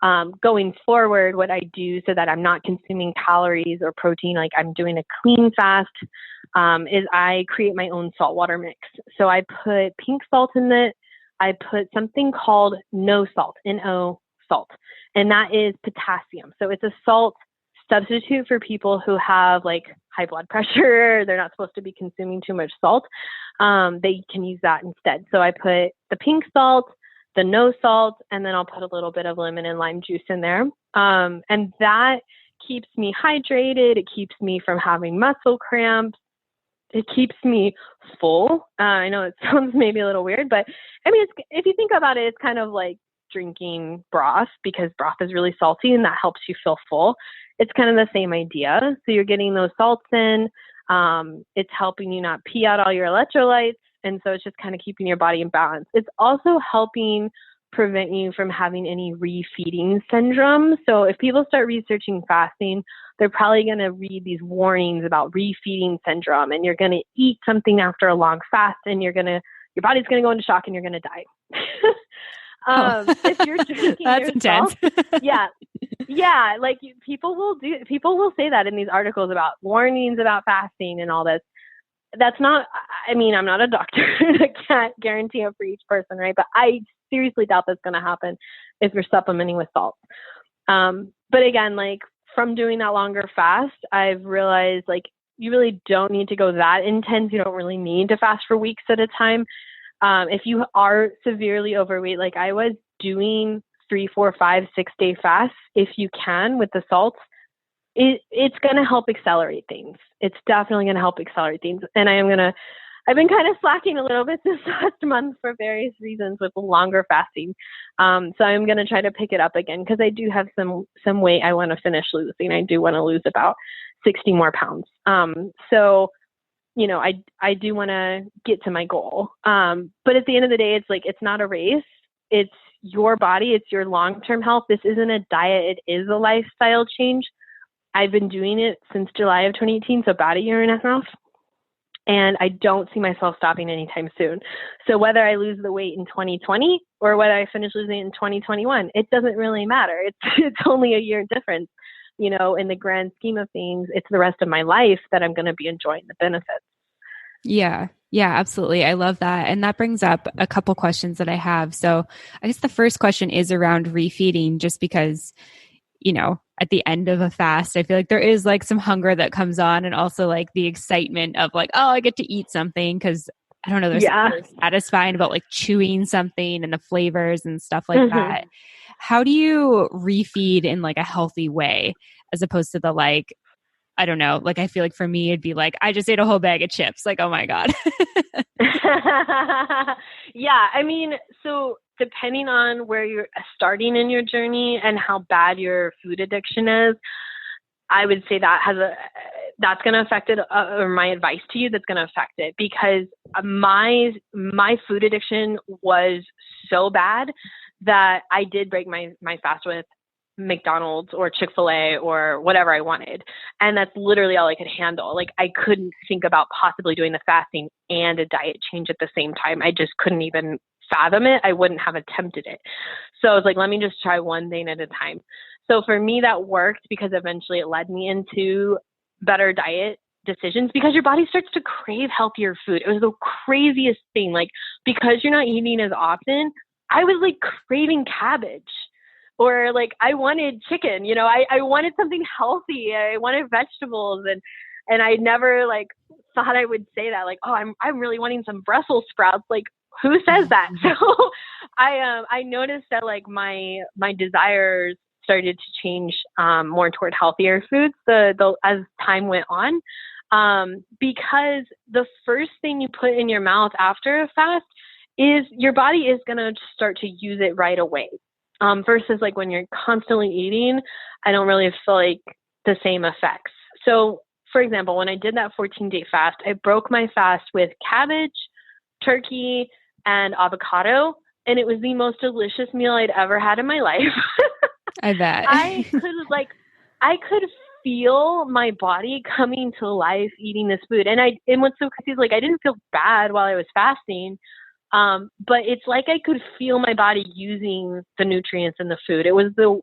Going forward, what I do so that I'm not consuming calories or protein, like I'm doing a clean fast, is I create my own saltwater mix. So I put pink salt in it. I put something called no salt, NO salt, and that is potassium. So it's a salt substitute for people who have like high blood pressure. They're not supposed to be consuming too much salt. They can use that instead. So I put the pink salt, the no salt, and then I'll put a little bit of lemon and lime juice in there. And that keeps me hydrated. It keeps me from having muscle cramps. It keeps me full. I know it sounds maybe a little weird, but I mean, if you think about it, it's kind of like drinking broth, because broth is really salty and that helps you feel full. It's kind of the same idea. So you're getting those salts in. It's helping you not pee out all your electrolytes. And so it's just kind of keeping your body in balance. It's also helping prevent you from having any refeeding syndrome. So if people start researching fasting, they're probably going to read these warnings about refeeding syndrome, and you're going to eat something after a long fast and your body's going to go into shock and you're going to die. If you're drinking that's yourself, intense. yeah, like people will say that in these articles about warnings about fasting and all this. That's not, I mean, I'm not a doctor. I can't guarantee it for each person, right? But I seriously doubt that's going to happen if you're supplementing with salt. But again, like from doing that longer fast, I've realized like you really don't need to go that intense. You don't really need to fast for weeks at a time. If you are severely overweight, like I was doing 3, 4, 5, 6-day fasts, if you can with the salts, it's going to help accelerate things. It's definitely going to help accelerate things. And I've been kind of slacking a little bit this last month for various reasons with longer fasting. So I'm going to try to pick it up again, because I do have some weight I want to finish losing. I do want to lose about 60 more pounds. So, you know, I do want to get to my goal. But at the end of the day, it's like, it's not a race. It's your body. It's your long-term health. This isn't a diet. It is a lifestyle change. I've been doing it since July of 2018, so about a year and a half. And I don't see myself stopping anytime soon. So whether I lose the weight in 2020 or whether I finish losing it in 2021, it doesn't really matter. It's only a year difference. You know, in the grand scheme of things, it's the rest of my life that I'm going to be enjoying the benefits. Yeah. Yeah, absolutely. I love that. And that brings up a couple questions that I have. So I guess the first question is around refeeding, just because, you know, at the end of a fast, I feel like there is like some hunger that comes on, and also like the excitement of like, oh, I get to eat something, because I don't know, there's something satisfying about like chewing something and the flavors and stuff like that. How do you refeed in like a healthy way, as opposed to the like, I don't know, like I feel like for me it'd be like, I just ate a whole bag of chips. Like, oh my God. Yeah, I mean, so depending on where you're starting in your journey and how bad your food addiction is, I would say that's going to affect it, or my advice to you, that's going to affect it, because my food addiction was so bad that I did break my fast with McDonald's or Chick-fil-A or whatever I wanted. And that's literally all I could handle. Like I couldn't think about possibly doing the fasting and a diet change at the same time. I just couldn't even fathom it. I wouldn't have attempted it. So I was like, let me just try one thing at a time. So for me, that worked, because eventually it led me into better diet decisions, because your body starts to crave healthier food. It was the craziest thing. Like, because you're not eating as often, I was like craving cabbage. Or like I wanted chicken, you know, I wanted something healthy. I wanted vegetables, and I never like thought I would say that, like, oh, I'm really wanting some Brussels sprouts. Like, who says that? So I noticed that like my desires started to change more toward healthier foods as time went on, because the first thing you put in your mouth after a fast is your body is going to start to use it right away. Versus like when you're constantly eating, I don't really feel like the same effects. So for example, when I did that 14-day fast, I broke my fast with cabbage, turkey, and avocado. And it was the most delicious meal I'd ever had in my life. I bet. I could feel my body coming to life eating this food. And what's so crazy is like, I didn't feel bad while I was fasting. But it's like I could feel my body using the nutrients in the food. It was the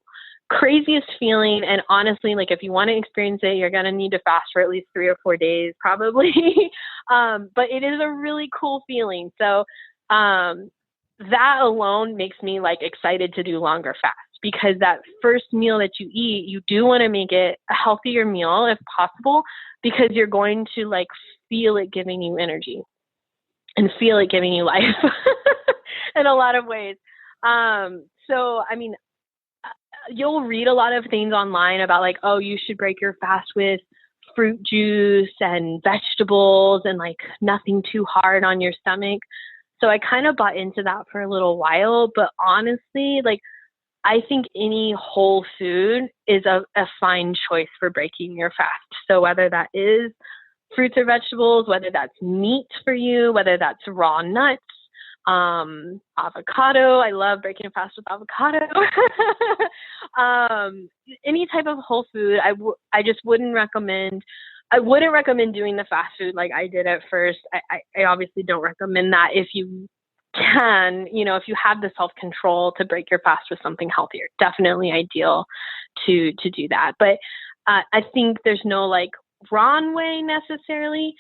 craziest feeling. And honestly, like if you want to experience it, you're going to need to fast for at least 3 or 4 days, probably. But it is a really cool feeling. So that alone makes me like excited to do longer fasts, because that first meal that you eat, you do want to make it a healthier meal if possible, because you're going to like feel it giving you energy and feel it giving you life in a lot of ways. So, I mean, you'll read a lot of things online about like, oh, you should break your fast with fruit juice and vegetables and like nothing too hard on your stomach. So I kind of bought into that for a little while, but honestly, like I think any whole food is a fine choice for breaking your fast. So whether that is fruits or vegetables, whether that's meat for you, whether that's raw nuts, avocado. I love breaking a fast with avocado. Any type of whole food. I just wouldn't recommend. I wouldn't recommend doing the fast food like I did at first. I obviously don't recommend that. If you can, if you have the self-control to break your fast with something healthier, definitely ideal to do that. But I think there's no like wrong way necessarily.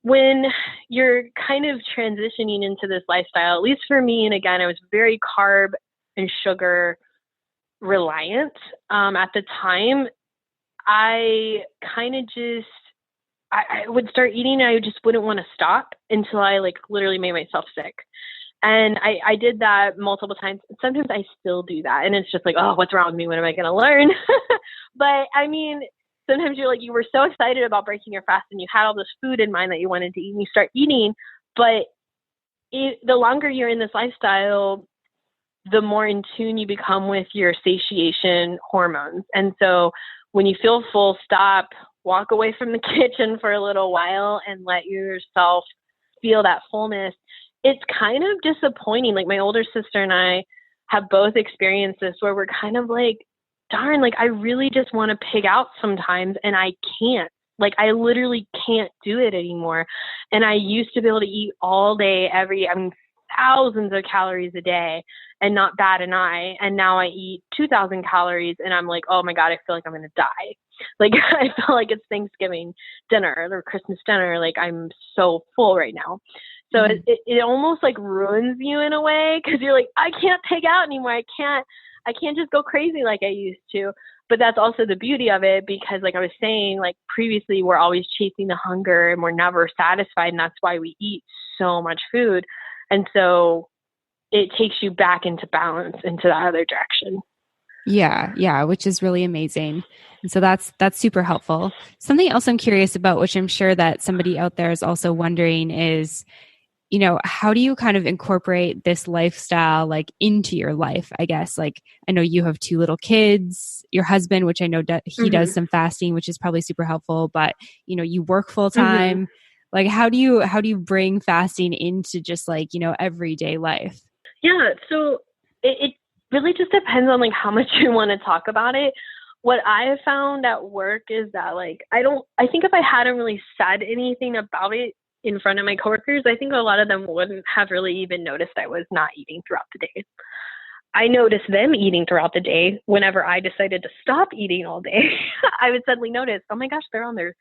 When you're kind of transitioning into this lifestyle, at least for me, and again, I was very carb and sugar reliant at the time, I kind of just, I would start eating and I just wouldn't want to stop until I like literally made myself sick. And I did that multiple times. Sometimes I still do that. And it's just like, oh, what's wrong with me? When am I going to learn? But I mean, sometimes you're like, you were so excited about breaking your fast and you had all this food in mind that you wanted to eat and you start eating. But the longer you're in this lifestyle, the more in tune you become with your satiation hormones. And so when you feel full, stop, walk away from the kitchen for a little while and let yourself feel that fullness. It's kind of disappointing. Like my older sister and I have both experienced this where we're kind of like, darn, like I really just want to pig out sometimes and I can't. Like I literally can't do it anymore. And I used to be able to eat all day, thousands of calories a day and not bat an eye. And now I eat 2,000 calories and I'm like, oh my God, I feel like I'm going to die. Like I feel like it's Thanksgiving dinner or Christmas dinner. Like I'm so full right now. So it almost like ruins you in a way, because you're like, I can't pig out anymore. I can't just go crazy like I used to. But that's also the beauty of it, because like I was saying, like previously we're always chasing the hunger and we're never satisfied. And that's why we eat so much food. And so it takes you back into balance, into the other direction. Yeah, which is really amazing. And so that's super helpful. Something else I'm curious about, which I'm sure that somebody out there is also wondering, is, how do you kind of incorporate this lifestyle like into your life? I guess, like, I know you have 2 little kids, your husband, which I know he does some fasting, which is probably super helpful, but you work full time. Like, how do you bring fasting into just like, everyday life? Yeah. So it really just depends on like how much you want to talk about it. What I have found at work is that like, I think if I hadn't really said anything about it in front of my coworkers, I think a lot of them wouldn't have really even noticed I was not eating throughout the day. I noticed them eating throughout the day. Whenever I decided to stop eating all day, I would suddenly notice, oh my gosh, they're on their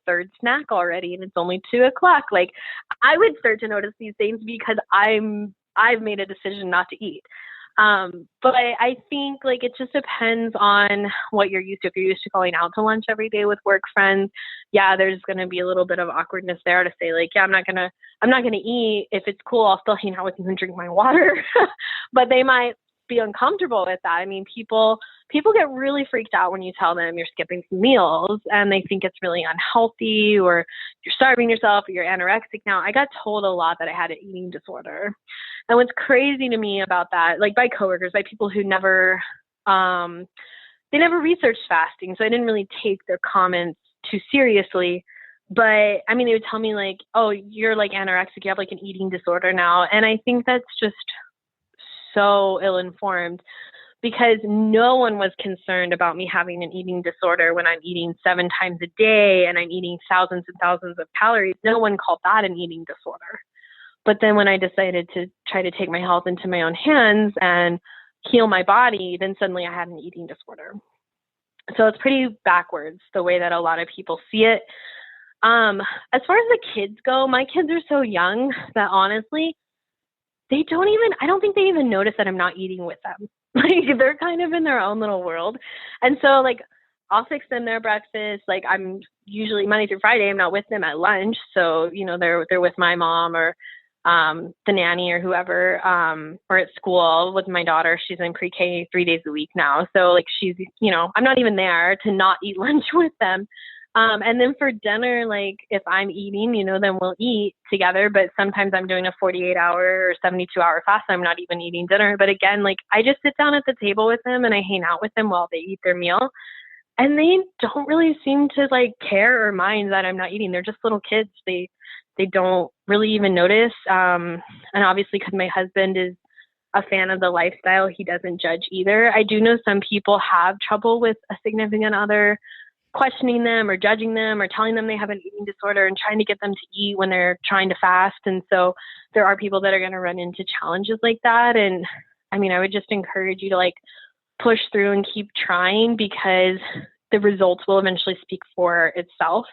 third snack already and it's only 2:00. Like I would start to notice these things because I've made a decision not to eat. But I think like it just depends on what you're used to. If you're used to going out to lunch every day with work friends, yeah, there's going to be a little bit of awkwardness there to say like, yeah, I'm not going to eat. If it's cool, I'll still hang out with you and drink my water, but they might be uncomfortable with that. I mean, people get really freaked out when you tell them you're skipping some meals and they think it's really unhealthy or you're starving yourself or you're anorexic. Now, I got told a lot that I had an eating disorder. And what's crazy to me about that, like by coworkers, by people who never, they never researched fasting. So I didn't really take their comments too seriously. But I mean, they would tell me like, oh, you're like anorexic, you have like an eating disorder now. And I think that's just so ill-informed, because no one was concerned about me having an eating disorder when I'm eating 7 times a day and I'm eating thousands and thousands of calories. No one called that an eating disorder. But then when I decided to try to take my health into my own hands and heal my body, then suddenly I had an eating disorder. So it's pretty backwards the way that a lot of people see it. As far as the kids go, my kids are so young that honestly, I don't think they even notice that I'm not eating with them. Like they're kind of in their own little world. And so like I'll fix them their breakfast. Like I'm usually Monday through Friday, I'm not with them at lunch. So, they're with my mom or the nanny or whoever, or at school with my daughter. She's in pre-K 3 days a week now. So like she's, I'm not even there to not eat lunch with them. And then for dinner, like if I'm eating, then we'll eat together, but sometimes I'm doing a 48-hour or 72-hour fast. I'm not even eating dinner. But again, like I just sit down at the table with them and I hang out with them while they eat their meal. And they don't really seem to like care or mind that I'm not eating. They're just little kids. They don't really even notice. And obviously because my husband is a fan of the lifestyle, he doesn't judge either. I do know some people have trouble with a significant other questioning them or judging them or telling them they have an eating disorder and trying to get them to eat when they're trying to fast. And so there are people that are going to run into challenges like that. And I mean, I would just encourage you to like push through and keep trying, because the results will eventually speak for itself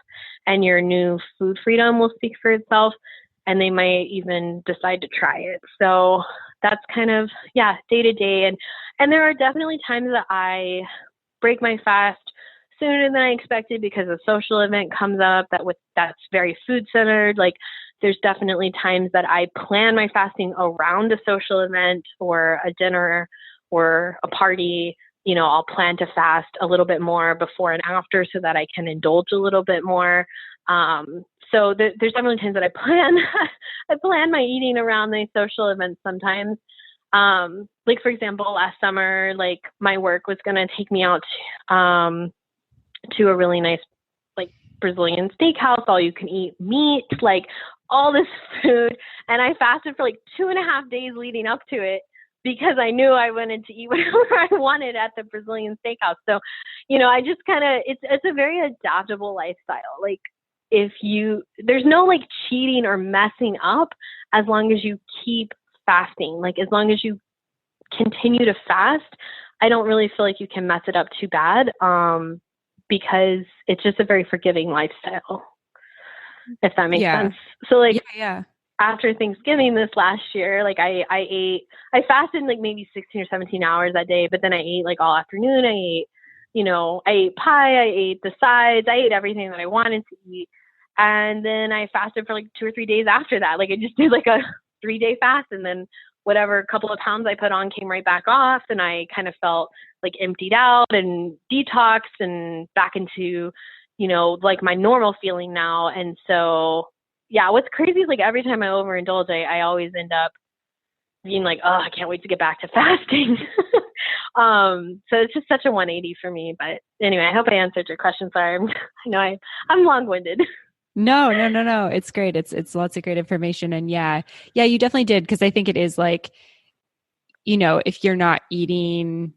and your new food freedom will speak for itself, and they might even decide to try it. So that's kind of, day to day. And there are definitely times that I break my fast sooner than I expected because a social event comes up that's very food centered. Like there's definitely times that I plan my fasting around a social event or a dinner or a party. I'll plan to fast a little bit more before and after so that I can indulge a little bit more. So there's definitely times that I plan my eating around these social events sometimes. Like for example, last summer, like my work was going to take me out to a really nice like Brazilian steakhouse, all you can eat meat, like all this food. And I fasted for like 2.5 days leading up to it because I knew I wanted to eat whatever I wanted at the Brazilian steakhouse. So, I just kind of, it's a very adaptable lifestyle. Like there's no like cheating or messing up as long as you keep fasting. Like as long as you continue to fast, I don't really feel like you can mess it up too bad. Because it's just a very forgiving lifestyle, if that makes sense. So like after Thanksgiving this last year, like I fasted like maybe 16 or 17 hours that day, but then I ate like all afternoon. I ate pie, I ate the sides, I ate everything that I wanted to eat. And then I fasted for like 2 or 3 days after that. Like I just did like a 3-day fast, and then whatever couple of pounds I put on came right back off, and I kind of felt like emptied out and detoxed and back into, like my normal feeling now. And so, what's crazy is like every time I overindulge, I always end up being like, oh, I can't wait to get back to fasting. So it's just such a 180 for me. But anyway, I hope I answered your question. Sorry, I know I'm long-winded. No. It's great. It's lots of great information. And yeah, you definitely did. Cause I think it is like, if you're not eating,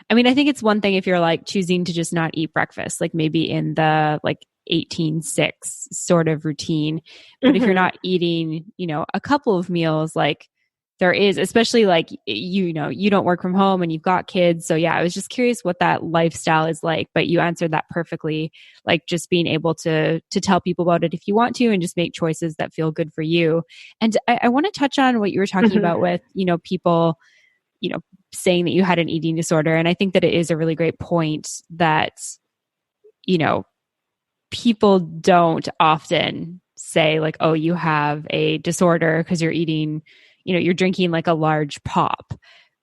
I mean, I think it's one thing if you're like choosing to just not eat breakfast, like maybe in the like 18-6 sort of routine. But if you're not eating, a couple of meals, like there is, especially like, you don't work from home and you've got kids. So yeah, I was just curious what that lifestyle is like, but you answered that perfectly. Like just being able to tell people about it if you want to, and just make choices that feel good for you. And I want to touch on what you were talking about with, people, saying that you had an eating disorder. And I think that it is a really great point that, people don't often say like, oh, you have a disorder because you're eating, you're drinking like a large pop,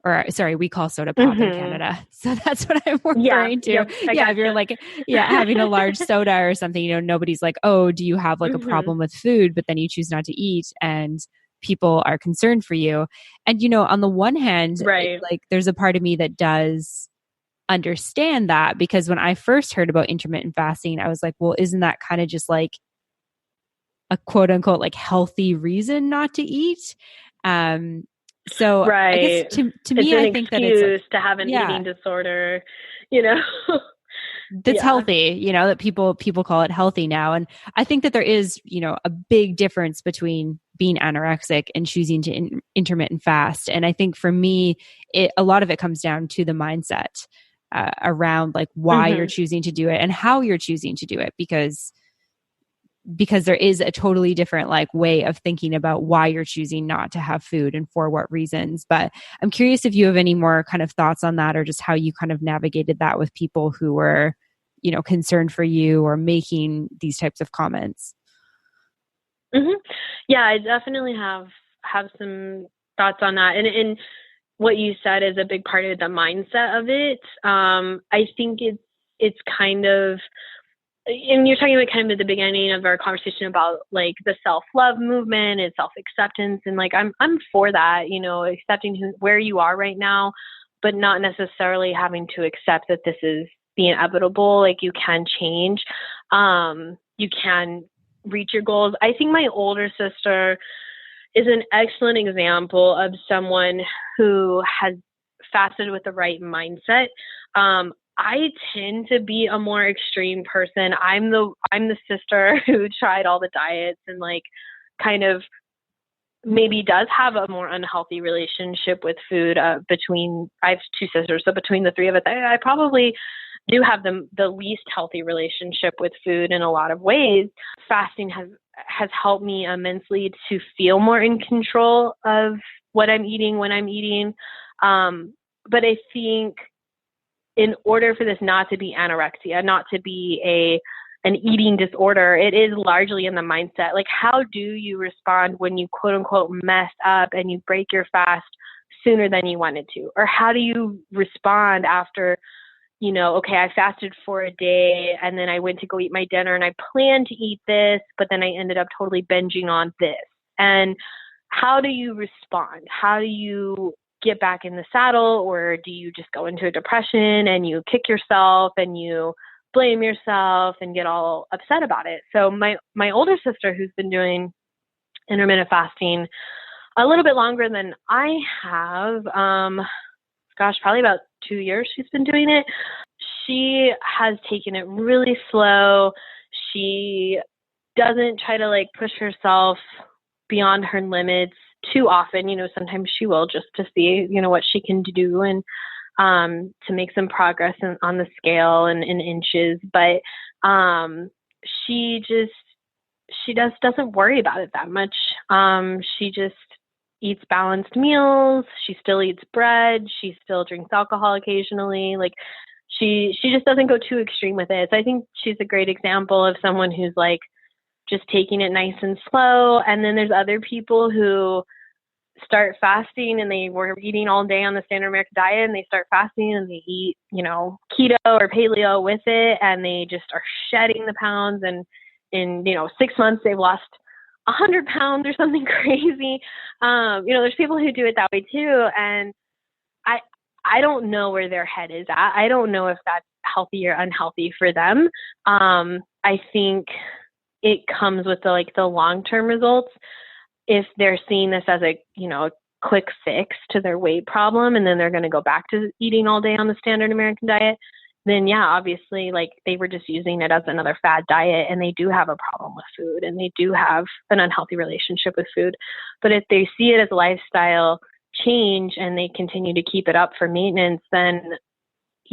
or sorry, we call soda pop in Canada. So that's what I'm referring to. Yep, if you're like, having a large soda or something, nobody's like, oh, do you have like a problem with food? But then you choose not to eat and people are concerned for you. And, on the one hand, right. like there's a part of me that does understand that, because when I first heard about intermittent fasting, I was like, well, isn't that kind of just like a quote unquote like healthy reason not to eat? So right. I guess to me, I think that it's to have an eating disorder, that's healthy, that people call it healthy now. And I think that there is, a big difference between being anorexic and choosing to intermittent fast. And I think for me, a lot of it comes down to the mindset around like why you're choosing to do it and how you're choosing to do it, because there is a totally different like way of thinking about why you're choosing not to have food and for what reasons. But I'm curious if you have any more kind of thoughts on that, or just how you kind of navigated that with people who were, concerned for you or making these types of comments. Yeah, I definitely have some thoughts on that. And what you said is a big part of the mindset of it. I think it's kind of, and you're talking about kind of at the beginning of our conversation about like the self-love movement and self-acceptance. And like, I'm for that, accepting where you are right now, but not necessarily having to accept that this is the inevitable. Like you can change, you can reach your goals. I think my older sister is an excellent example of someone who has fasted with the right mindset. I tend to be a more extreme person. I'm the sister who tried all the diets and like kind of maybe does have a more unhealthy relationship with food. I have two sisters, so between the three of us, I probably do have the least healthy relationship with food in a lot of ways. Fasting has helped me immensely to feel more in control of what I'm eating, when I'm eating. But I think in order for this not to be anorexia, not to be an eating disorder, it is largely in the mindset. Like, how do you respond when you quote unquote mess up and you break your fast sooner than you wanted to? Or how do you respond after, okay, I fasted for a day and then I went to go eat my dinner and I planned to eat this, but then I ended up totally binging on this. And how do you respond? How do you get back in the saddle? Or do you just go into a depression and you kick yourself and you blame yourself and get all upset about it? So my older sister, who's been doing intermittent fasting a little bit longer than I have, probably about 2 years she's been doing it. She has taken it really slow. She doesn't try to like push herself beyond her limits too often. Sometimes she will, just to see, what she can do and to make some progress on the scale and in inches. But she doesn't worry about it that much. She just eats balanced meals. She still eats bread. She still drinks alcohol occasionally. Like she just doesn't go too extreme with it. So I think she's a great example of someone who's like just taking it nice and slow. And then there's other people who start fasting and they were eating all day on the standard American diet, and they start fasting and they eat, keto or paleo with it, and they just are shedding the pounds. And in 6 months they've lost 100 pounds or something crazy. There's people who do it that way too. And I don't know where their head is at. I don't know if that's healthy or unhealthy for them. I think it comes with the long-term results. If they're seeing this as a quick fix to their weight problem, and then they're going to go back to eating all day on the standard American diet, then yeah, obviously like they were just using it as another fad diet, and they do have a problem with food and they do have an unhealthy relationship with food. But if they see it as a lifestyle change and they continue to keep it up for maintenance, then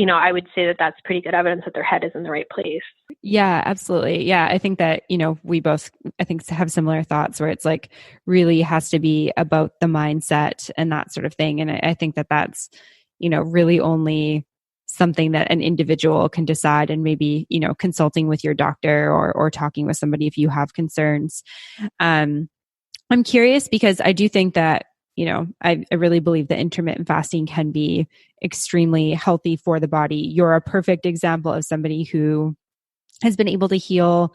I would say that that's pretty good evidence that their head is in the right place. Yeah, absolutely. Yeah. I think that, we both, I think, have similar thoughts where it's like really has to be about the mindset and that sort of thing. And I think that that's, really only something that an individual can decide, and maybe, consulting with your doctor or talking with somebody if you have concerns. I'm curious because I do think that, I really believe that intermittent fasting can be extremely healthy for the body. You're a perfect example of somebody who has been able to heal,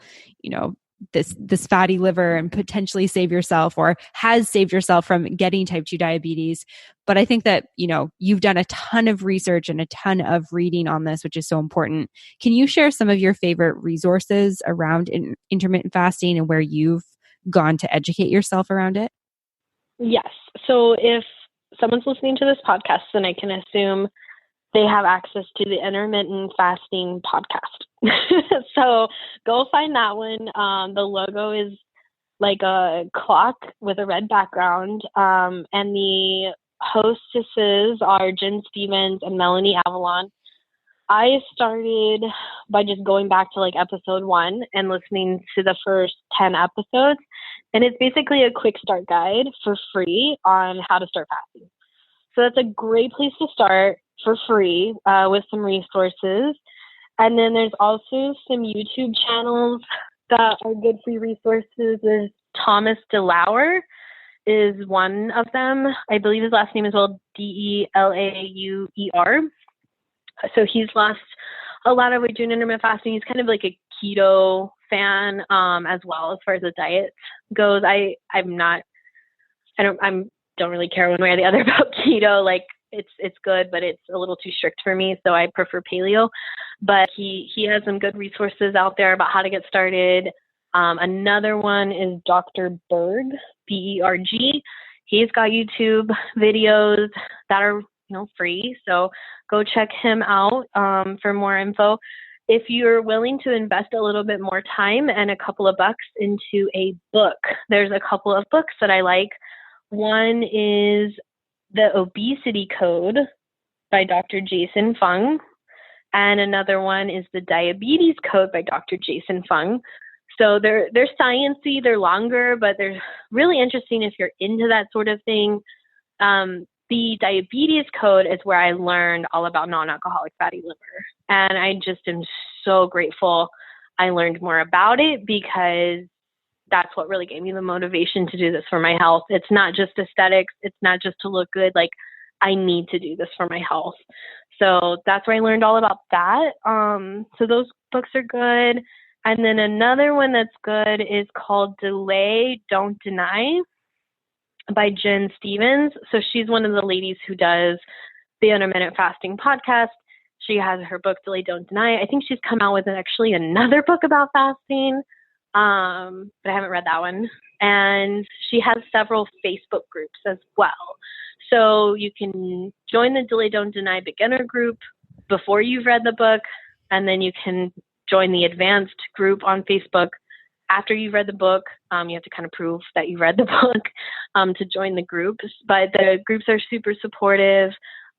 this fatty liver and potentially save yourself, or has saved yourself from getting type 2 diabetes. But I think that, you've done a ton of research and a ton of reading on this, which is so important. Can you share some of your favorite resources around intermittent fasting and where you've gone to educate yourself around it? Yes. So if someone's listening to this podcast, then I can assume they have access to the Intermittent Fasting podcast. So go find that one. The logo is like a clock with a red background. And the hostesses are Jen Stevens and Melanie Avalon. I started by just going back to like episode 1 and listening to the first 10 episodes. And it's basically a quick start guide for free on how to start fasting. So that's a great place to start for free with some resources. And then there's also some YouTube channels that are good free resources. There's Thomas DeLauer is one of them. I believe his last name is spelled Delauer. So he's lost a lot of weight doing intermittent fasting. He's kind of like a keto fan as well as far as the diet goes. I don't really care one way or the other about keto. Like it's good, but it's a little too strict for me. So I prefer paleo, but he has some good resources out there about how to get started. Another one is Dr. Berg, Berg. He's got YouTube videos that are, free. So go check him out for more info. If you're willing to invest a little bit more time and a couple of bucks into a book, there's a couple of books that I like. One is The Obesity Code by Dr. Jason Fung. And another one is The Diabetes Code by Dr. Jason Fung. So they're sciencey, they're longer, but they're really interesting if you're into that sort of thing. The Diabetes Code is where I learned all about non-alcoholic fatty liver. And I just am so grateful I learned more about it, because that's what really gave me the motivation to do this for my health. It's not just aesthetics. It's not just to look good. Like, I need to do this for my health. So that's where I learned all about that. So those books are good. And then another one that's good is called Delay, Don't Deny by Jen Stevens. So she's one of the ladies who does the Intermittent Fasting podcast. She has her book, Delay, Don't Deny. I think she's come out with actually another book about fasting, but I haven't read that one. And she has several Facebook groups as well. So you can join the Delay, Don't Deny beginner group before you've read the book, and then you can join the advanced group on Facebook after you've read the book. You have to kind of prove that you read the book to join the groups. But the groups are super supportive.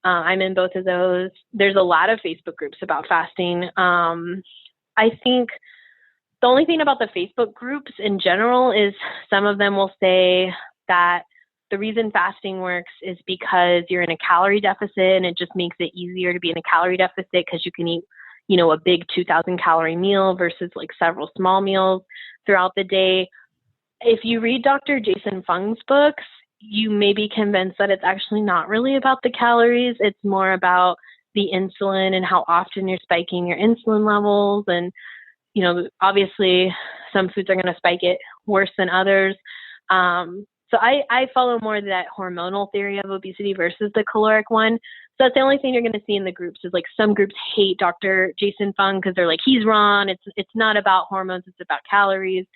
I'm in both of those. There's a lot of Facebook groups about fasting. I think the only thing about the Facebook groups in general is some of them will say that the reason fasting works is because you're in a calorie deficit, and it just makes it easier to be in a calorie deficit because you can eat, a big 2,000 calorie meal versus like several small meals throughout the day. If you read Dr. Jason Fung's books, you may be convinced that it's actually not really about the calories. It's more about the insulin and how often you're spiking your insulin levels. And, obviously some foods are going to spike it worse than others. So I follow more that hormonal theory of obesity versus the caloric one. So that's the only thing you're going to see in the groups is like some groups hate Dr. Jason Fung because they're like, he's wrong. It's not about hormones. It's about calories.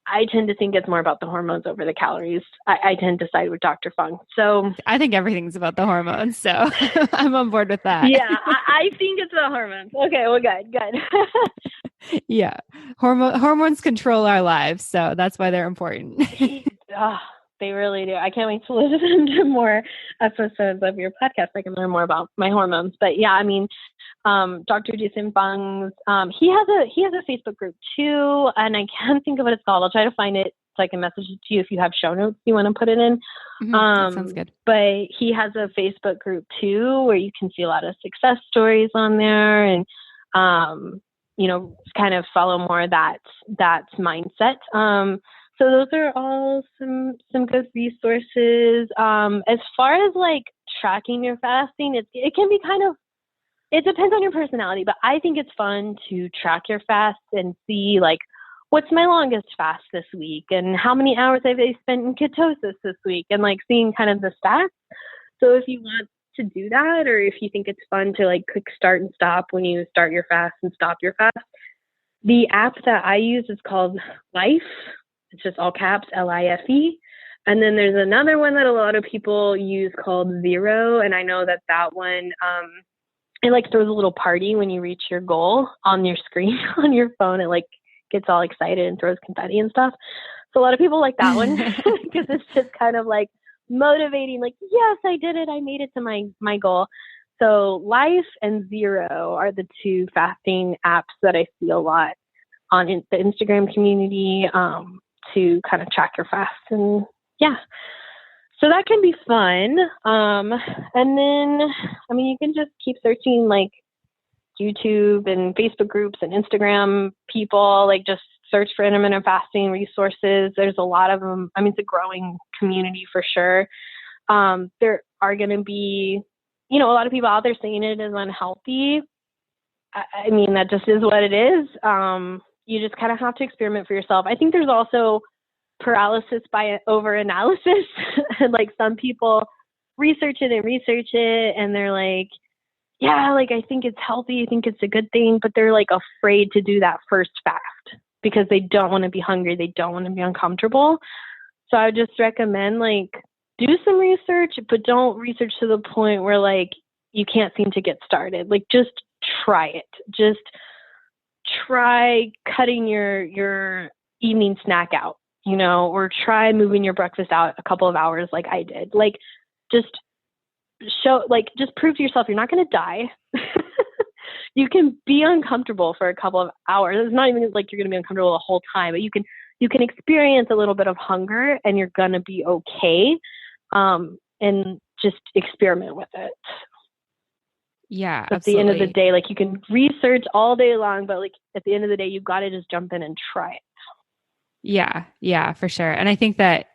I tend to think it's more about the hormones over the calories. I tend to side with Dr. Fung. So I think everything's about the hormones. So I'm on board with that. Yeah, I think it's the hormones. Okay, well, good. Yeah. Hormones control our lives. So that's why they're important. They really do. I can't wait to listen to more episodes of your podcast. I can learn more about my hormones. But yeah, I mean, Dr. Jason Fung's, he has a Facebook group too, and I can't think of what it's called. I'll try to find it so I can message it to you if you have show notes you want to put it in. That sounds good. But he has a Facebook group too, where you can see a lot of success stories on there, and kind of follow more that mindset. So those are all some good resources. As far as like tracking your fasting, it can be it depends on your personality, but I think it's fun to track your fast and see like, what's my longest fast this week and how many hours have I spent in ketosis this week, and like seeing kind of the stats. So if you want to do that, or if you think it's fun to like quick start and stop when you start your fast and stop your fast, the app that I use is called Life. It's just all caps, Life. And then there's another one that a lot of people use called Zero. And I know that one, it like throws a little party when you reach your goal on your screen on your phone. It like gets all excited and throws confetti and stuff. So a lot of people like that one because it's just kind of like motivating, like, yes, I did it. I made it to my goal. So Life and Zero are the two fasting apps that I see a lot on the Instagram community to kind of track your fast. And yeah, so that can be fun. And then, I mean, you can just keep searching like YouTube and Facebook groups and Instagram people, like just search for intermittent fasting resources. There's a lot of them. I mean, it's a growing community for sure. There are going to be, a lot of people out there saying it is unhealthy. I mean, that just is what it is. You just kind of have to experiment for yourself. I think there's also paralysis by over-analysis. Like some people research it and they're like, yeah, like I think it's healthy. I think it's a good thing, but they're like afraid to do that first fast because they don't want to be hungry. They don't want to be uncomfortable. So I would just recommend like do some research, but don't research to the point where like you can't seem to get started. Like just try it. Just try cutting your evening snack out, or try moving your breakfast out a couple of hours like I did. Like just prove to yourself you're not going to die. You can be uncomfortable for a couple of hours. It's not even like you're going to be uncomfortable the whole time, but you can experience a little bit of hunger and you're going to be okay. And just experiment with it. Yeah, but absolutely. At the end of the day, like you can research all day long, but like at the end of the day, you've got to just jump in and try it. Yeah, for sure. And I think that,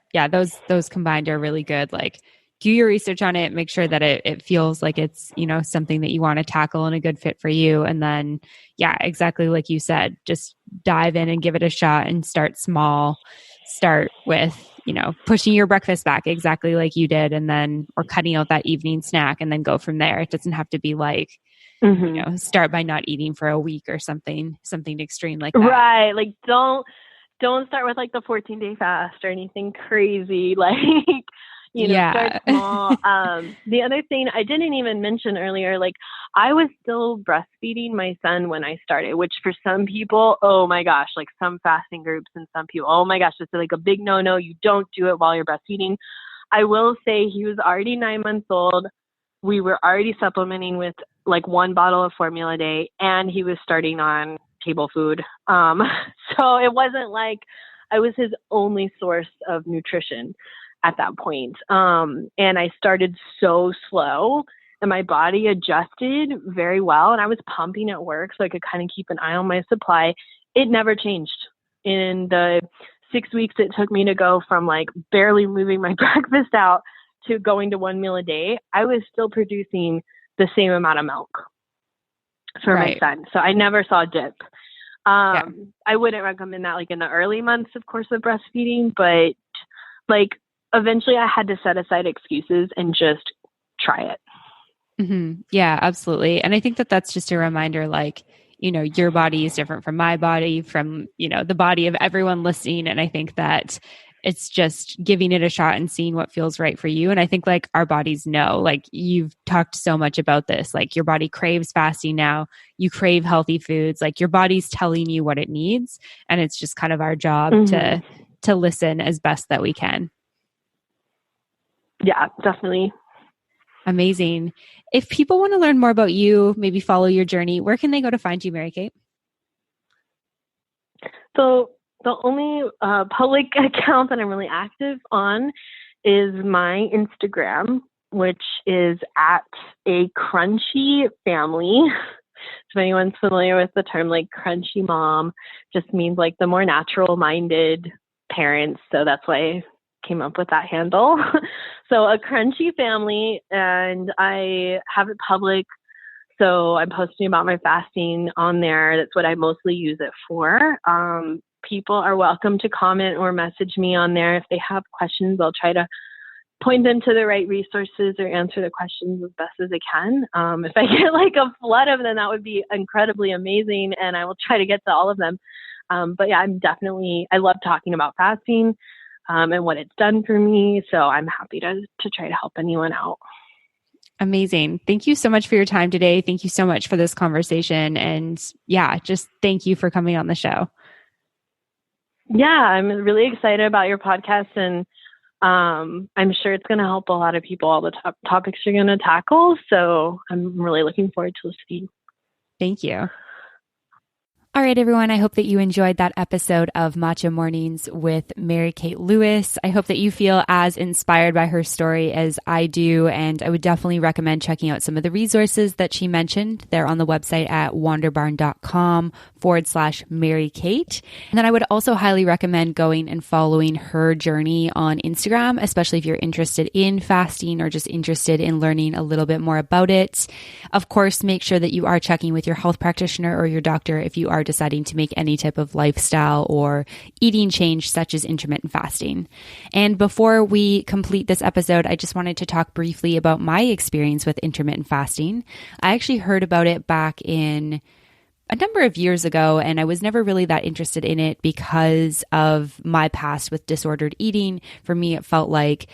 those combined are really good. Like do your research on it, make sure that it feels like it's, something that you want to tackle and a good fit for you. And then, exactly like you said, just dive in and give it a shot and start small. Start with, pushing your breakfast back exactly like you did. And then, or cutting out that evening snack and then go from there. It doesn't have to be like, start by not eating for a week or something extreme like that. Right. Like don't start with like the 14-day fast or anything crazy. Like, start small. The other thing I didn't even mention earlier, like I was still breastfeeding my son when I started, which for some people, oh my gosh, like some fasting groups and some people, oh my gosh, it's like a big no-no. You don't do it while you're breastfeeding. I will say he was already 9 months old. We were already supplementing with like 1 bottle of formula a day, and he was starting on table food. So it wasn't like I was his only source of nutrition at that point. And I started so slow and my body adjusted very well. And I was pumping at work so I could kind of keep an eye on my supply. It never changed. In the 6 weeks it took me to go from like barely moving my breakfast out to going to 1 meal a day, I was still producing the same amount of milk for my son. So I never saw a dip. I wouldn't recommend that like in the early months, of course, of breastfeeding, but like eventually I had to set aside excuses and just try it. Mm-hmm. Yeah, absolutely. And I think that that's just a reminder, like, your body is different from my body, from, the body of everyone listening. And I think that it's just giving it a shot and seeing what feels right for you. And I think like our bodies know, like you've talked so much about this, like your body craves fasting now, you crave healthy foods, like your body's telling you what it needs. And it's just kind of our job to listen as best that we can. Yeah, definitely. Amazing. If people want to learn more about you, maybe follow your journey, where can they go to find you, Mary Kate? So the only public account that I'm really active on is my Instagram, which is at a crunchy family. If anyone's familiar with the term, like crunchy mom just means like the more natural minded parents. So that's why I came up with that handle. So a crunchy family, and I have it public. So I'm posting about my fasting on there. That's what I mostly use it for. People are welcome to comment or message me on there. If they have questions, I'll try to point them to the right resources or answer the questions as best as I can. If I get like a flood of them, that would be incredibly amazing, and I will try to get to all of them. But yeah, I love talking about fasting and what it's done for me. So I'm happy to try to help anyone out. Amazing. Thank you so much for your time today. Thank you so much for this conversation. And just thank you for coming on the show. Yeah, I'm really excited about your podcast, and I'm sure it's going to help a lot of people, all the topics you're going to tackle. So I'm really looking forward to listening. Thank you. All right, everyone. I hope that you enjoyed that episode of Matcha Mornings with Mary Kate Lewis. I hope that you feel as inspired by her story as I do. And I would definitely recommend checking out some of the resources that she mentioned. They're on the website at wanderbarn.com/Mary Kate. And then I would also highly recommend going and following her journey on Instagram, especially if you're interested in fasting or just interested in learning a little bit more about it. Of course, make sure that you are checking with your health practitioner or your doctor if you are deciding to make any type of lifestyle or eating change such as intermittent fasting. And before we complete this episode, I just wanted to talk briefly about my experience with intermittent fasting. I actually heard about it back in a number of years ago, and I was never really that interested in it because of my past with disordered eating. For me, it felt like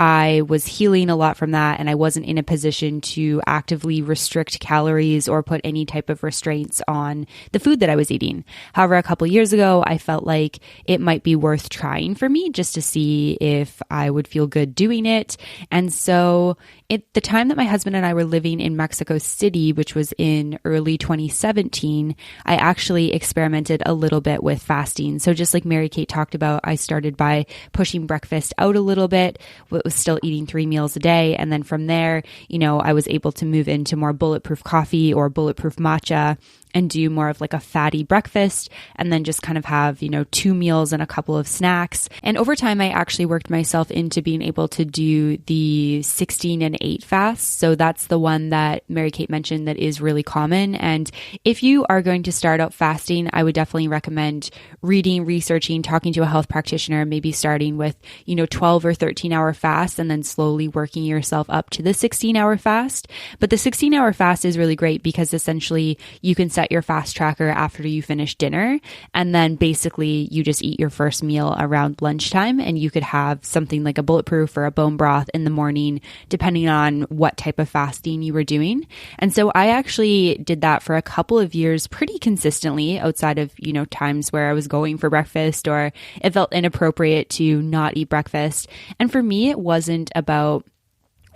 I was healing a lot from that, and I wasn't in a position to actively restrict calories or put any type of restraints on the food that I was eating. However, a couple years ago, I felt like it might be worth trying for me just to see if I would feel good doing it. And so at the time that my husband and I were living in Mexico City, which was in early 2017, I actually experimented a little bit with fasting. So just like Mary Kate talked about, I started by pushing breakfast out a little bit, was still eating 3 meals a day. And then from there, I was able to move into more bulletproof coffee or bulletproof matcha and do more of like a fatty breakfast, and then just kind of have, 2 meals and a couple of snacks. And over time, I actually worked myself into being able to do the 16 and 8 fast. So that's the one that Mary Kate mentioned that is really common. And if you are going to start out fasting, I would definitely recommend reading, researching, talking to a health practitioner, maybe starting with, 12 or 13-hour fast and then slowly working yourself up to the 16-hour fast. But the 16-hour fast is really great because essentially you can set your fast tracker after you finish dinner, and then basically you just eat your first meal around lunchtime, and you could have something like a bulletproof or a bone broth in the morning, depending on what type of fasting you were doing. And so I actually did that for a couple of years pretty consistently outside of, times where I was going for breakfast or it felt inappropriate to not eat breakfast. And for me, it wasn't about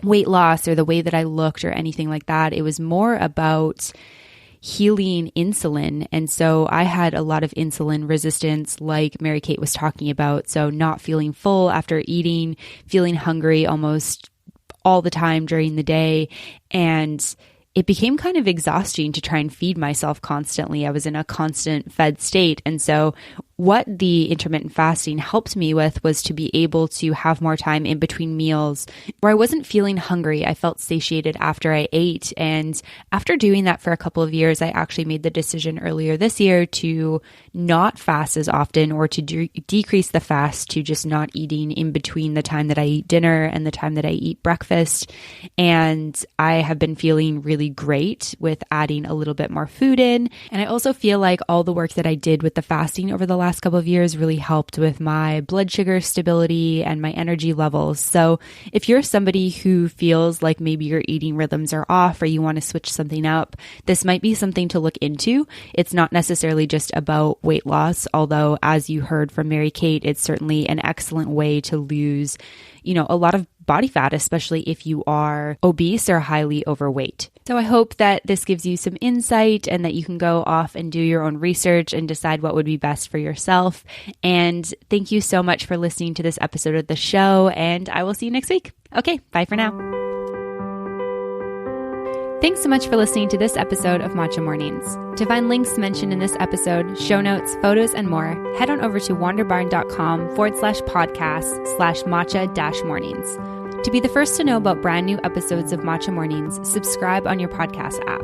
weight loss or the way that I looked or anything like that. It was more about healing insulin. And so I had a lot of insulin resistance, like Mary Kate was talking about. So not feeling full after eating, feeling hungry almost all the time during the day. And it became kind of exhausting to try and feed myself constantly. I was in a constant fed state. And so what the intermittent fasting helped me with was to be able to have more time in between meals where I wasn't feeling hungry. I felt satiated after I ate. And after doing that for a couple of years, I actually made the decision earlier this year to not fast as often, or to decrease the fast to just not eating in between the time that I eat dinner and the time that I eat breakfast. And I have been feeling really great with adding a little bit more food in. And I also feel like all the work that I did with the fasting over the last couple of years really helped with my blood sugar stability and my energy levels. So if you're somebody who feels like maybe your eating rhythms are off or you want to switch something up, this might be something to look into. It's not necessarily just about weight loss, although as you heard from Mary Kate, it's certainly an excellent way to lose, a lot of body fat, especially if you are obese or highly overweight. So I hope that this gives you some insight and that you can go off and do your own research and decide what would be best for yourself. And thank you so much for listening to this episode of the show, and I will see you next week. Okay, bye for now. Thanks so much for listening to this episode of Matcha Mornings. To find links mentioned in this episode, show notes, photos, and more, head on over to wanderbarn.com/podcast/matcha-mornings. To be the first to know about brand new episodes of Matcha Mornings, subscribe on your podcast app.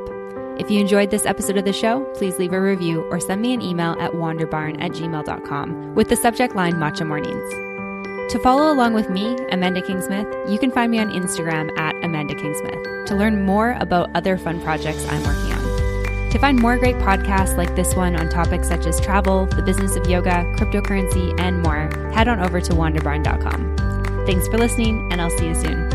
If you enjoyed this episode of the show, please leave a review or send me an email at wanderbarn@gmail.com with the subject line Matcha Mornings. To follow along with me, Amanda Kingsmith, you can find me on Instagram at Amanda Kingsmith to learn more about other fun projects I'm working on. To find more great podcasts like this one on topics such as travel, the business of yoga, cryptocurrency, and more, head on over to wanderbarn.com. Thanks for listening, and I'll see you soon.